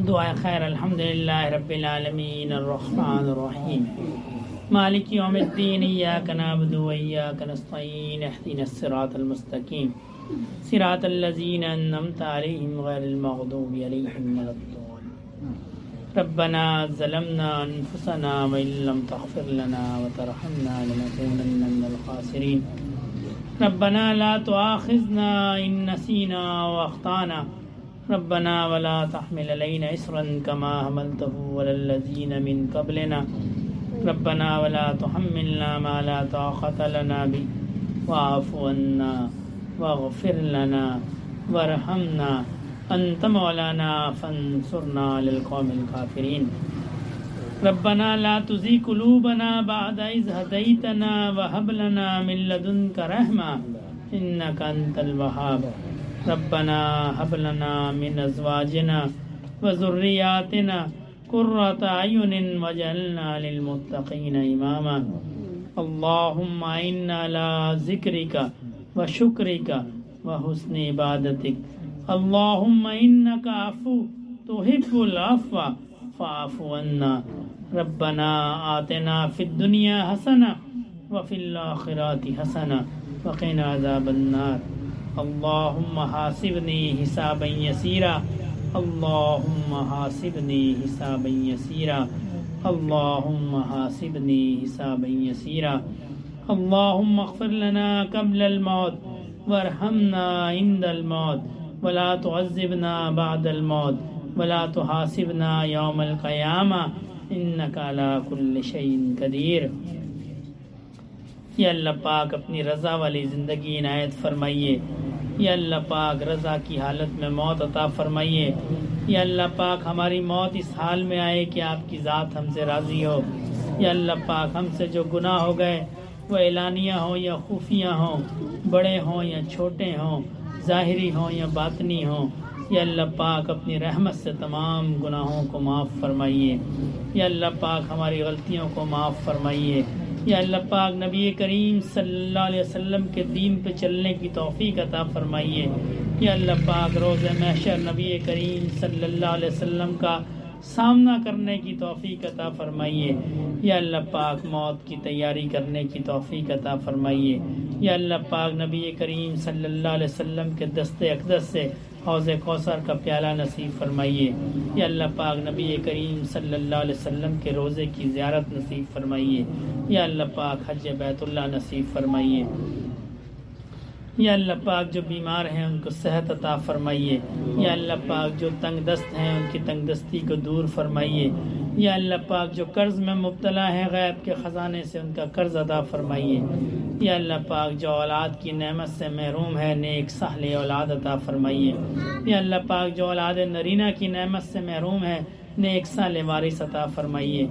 دعائے خیر الحمدللہ رب العالمین الرحمن الرحیم مالک یوم الدین ایاک نعبد و ایاک نستعین اہدنا الصراط المستقیم صراط الذین انعمت علیہم غیر المغضوب علیہم ولا الضالین ربنا ظلمنا انفسنا وان لم تغفر لنا وترحمنا لنكونن من الخاسرین ربنا لا تؤاخذنا ان نسینا واخطانا ربنا ولا تحمل علينا إصرا كما حملته على الذين من قبلنا ربنا ولا تحملنا ما لا طاقة لنا به واعف عنا واغفر لنا وارحمنا أنت مولانا فانصرنا على القوم الكافرين ربنا لا تزغ قلوبنا بعد إذ هديتنا وهب لنا من لدنك رحمة إنك أنت الوهاب ربنا هب لنا من ازواجنا وذرياتنا قرة اعين واجعلنا للمتقين اماما اللهم انا على ذكرك وشكرك وحسن عبادتك اللهم انك عفو تحب العفو فاعف عنا ربنا آتنا في الدنيا حسنة وفي الآخرة حسنة وقنا عذاب النار اللهم حاسبني حسابا يسيرا اللهم حاسبني حسابا يسيرا اللهم حاسبني حسابا يسيرا اللهم اغفر لنا قبل الموت وارحمنا عند الموت ولا تعذبنا بعد الموت ولا تحاسبنا يوم القيامة إنك على كل شيء قدير یا اللہ پاک اپنی رضا والی زندگی عنایت فرمائیے. یا اللہ پاک رضا کی حالت میں موت عطا فرمائیے. یا اللہ پاک ہماری موت اس حال میں آئے کہ آپ کی ذات ہم سے راضی ہو. یا اللہ پاک ہم سے جو گناہ ہو گئے وہ اعلانیہ ہوں یا خفیہ ہوں، بڑے ہوں یا چھوٹے ہوں، ظاہری ہوں یا باطنی ہوں، یا اللہ پاک اپنی رحمت سے تمام گناہوں کو معاف فرمائیے۔ یا اللہ پاک ہماری غلطیوں کو معاف فرمائیے۔ یا اللہ پاک نبی کریم صلی اللہ علیہ وسلم کے دین پہ چلنے کی توفیق عطا فرمائیے۔ یا اللہ پاک روز محشر نبی کریم صلی اللہ علیہ وسلم کا سامنا کرنے کی توفیق عطا فرمائیے۔ یا اللہ پاک موت کی تیاری کرنے کی توفیق عطا فرمائیے۔ یا اللہ پاک نبی کریم صلی اللہ علیہ وسلم کے دست اقدس سے حوض کوثر کا پیالہ نصیب فرمائیے۔ یا اللہ پاک نبی کریم صلی اللہ علیہ وسلم کے روزے کی زیارت نصیب فرمائیے۔ یا اللہ پاک حج بیت اللہ نصیب فرمائیے۔ یا اللہ پاک جو بیمار ہیں ان کو صحت عطا فرمائیے۔ یا اللہ پاک جو تنگ دست ہیں ان کی تنگ دستی کو دور فرمائیے۔ یا اللہ پاک جو قرض میں مبتلا ہیں غیب کے خزانے سے ان کا قرض ادا فرمائیے۔ یا اللہ پاک جو اولاد کی نعمت سے محروم ہے نیک صالح اولاد عطا فرمائیے۔ یا اللہ پاک جو اولاد نرینہ کی نعمت سے محروم ہے نیک صالح وارث عطا فرمائیے۔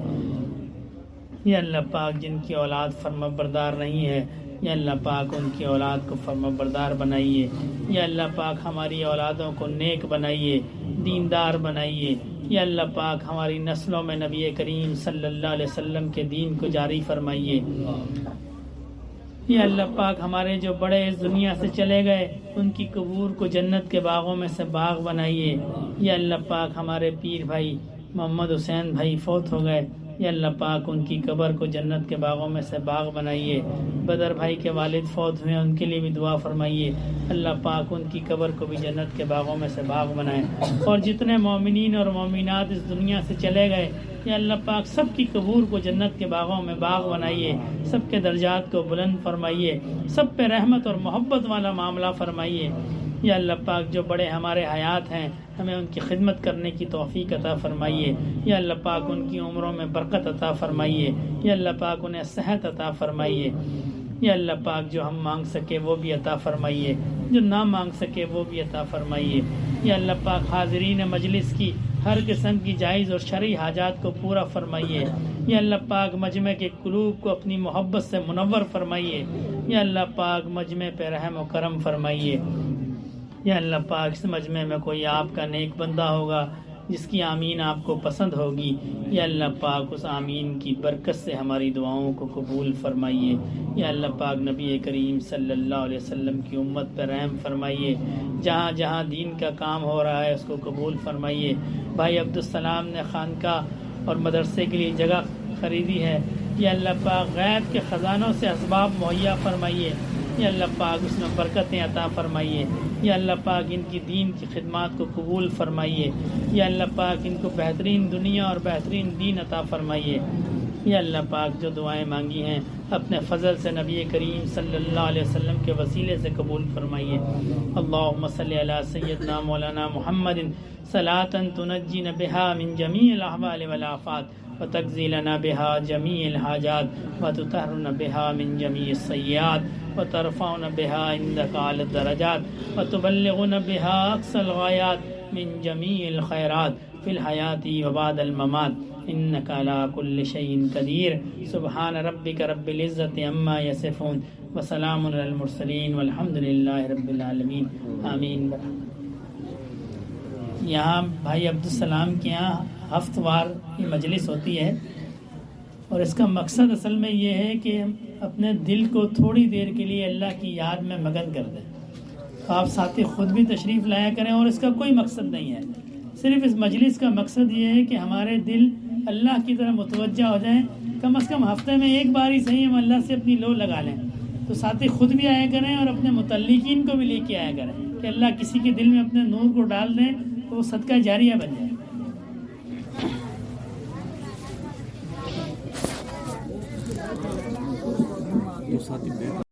یا اللہ پاک جن کی اولاد فرما بردار نہیں ہے یا اللہ پاک ان کی اولاد کو فرما بردار بنائیے۔ یا اللہ پاک ہماری اولادوں کو نیک بنائیے، دیندار بنائیے۔ یا اللہ پاک ہماری نسلوں میں نبی کریم صلی اللہ علیہ وسلم کے دین کو جاری فرمائیے۔ یا اللہ پاک ہمارے جو بڑے اس دنیا سے چلے گئے ان کی قبور کو جنت کے باغوں میں سے باغ بنائیے۔ یا اللہ پاک ہمارے پیر بھائی محمد حسین بھائی فوت ہو گئے، یا اللہ پاک ان کی قبر کو جنت کے باغوں میں سے باغ بنائیے۔ بدر بھائی کے والد فوت ہوئے ان کے لیے بھی دعا فرمائیے، اللہ پاک ان کی قبر کو بھی جنت کے باغوں میں سے باغ بنائے۔ اور جتنے مومنین اور مومنات اس دنیا سے چلے گئے یا اللہ پاک سب کی قبور کو جنت کے باغوں میں باغ بنائیے، سب کے درجات کو بلند فرمائیے، سب پہ رحمت اور محبت والا معاملہ فرمائیے۔ یا اللہ پاک جو بڑے ہمارے حیات ہیں ہمیں ان کی خدمت کرنے کی توفیق عطا فرمائیے۔ یا اللہ پاک ان کی عمروں میں برکت عطا فرمائیے۔ یا اللہ پاک انہیں صحت عطا فرمائیے۔ یا اللہ پاک جو ہم مانگ سکے وہ بھی عطا فرمائیے، جو نہ مانگ سکے وہ بھی عطا فرمائیے۔ یا اللہ پاک حاضرین مجلس کی ہر قسم کی جائز اور شرعی حاجات کو پورا فرمائیے۔ یا اللہ پاک مجمع کے قلوب کو اپنی محبت سے منور فرمائیے۔ یا اللہ پاک مجمع پہ رحم و کرم فرمائیے۔ یا اللہ پاک اس مجمع میں کوئی آپ کا نیک بندہ ہوگا جس کی آمین آپ کو پسند ہوگی، یا اللہ پاک اس آمین کی برکت سے ہماری دعاؤں کو قبول فرمائیے۔ یا اللہ پاک نبی کریم صلی اللہ علیہ وسلم کی امت پر رحم فرمائیے، جہاں جہاں دین کا کام ہو رہا ہے اس کو قبول فرمائیے۔ بھائی عبدالسلام نے خانقاہ اور مدرسے کے لیے جگہ خریدی ہے، یا اللہ پاک غیب کے خزانوں سے اسباب مہیا فرمائیے، یا اللہ پاک اس میں برکتیں عطا فرمائیے۔ یا اللہ پاک ان کی دین کی خدمات کو قبول فرمائیے۔ یا اللہ پاک ان کو بہترین دنیا اور بہترین دین عطا فرمائیے۔ یا اللہ پاک جو دعائیں مانگی ہیں اپنے فضل سے نبی کریم صلی اللہ علیہ وسلم کے وسیلے سے قبول فرمائیے۔ اللہم صلی علی سیدنا مولانا محمد صلاۃ تنجینا بہا من جمیع الاحوال والآفات وتقضی لنا بها جميع الحاجات وتطهرنا بها من جميع السیئات وترفعنا بها عندك اعلی الدرجات وتبلغنا بها اقصى الغایات من جميع الخیرات فی الحیاة وبعد الممات انك على كل شيء قدیر۔ سبحان ربک رب العزة عما یصفون وسلام علی المرسلین والحمد للہ رب العالمین آمین۔ یہاں بھائی عبدالسلام کے یہاں ہفتہ وار یہ مجلس ہوتی ہے، اور اس کا مقصد اصل میں یہ ہے کہ اپنے دل کو تھوڑی دیر کے لیے اللہ کی یاد میں مگن کر دیں۔ تو آپ ساتھی خود بھی تشریف لایا کریں، اور اس کا کوئی مقصد نہیں ہے، صرف اس مجلس کا مقصد یہ ہے کہ ہمارے دل اللہ کی طرف متوجہ ہو جائیں۔ کم از کم ہفتے میں ایک بار ہی صحیح ہم اللہ سے اپنی لو لگا لیں۔ تو ساتھی خود بھی آیا کریں اور اپنے متعلقین کو بھی لے کے آیا کریں کہ اللہ کسی کے دل میں اپنے نور کو ڈال دیں تو وہ صدقہ جاریہ بن جائے۔ ساتھی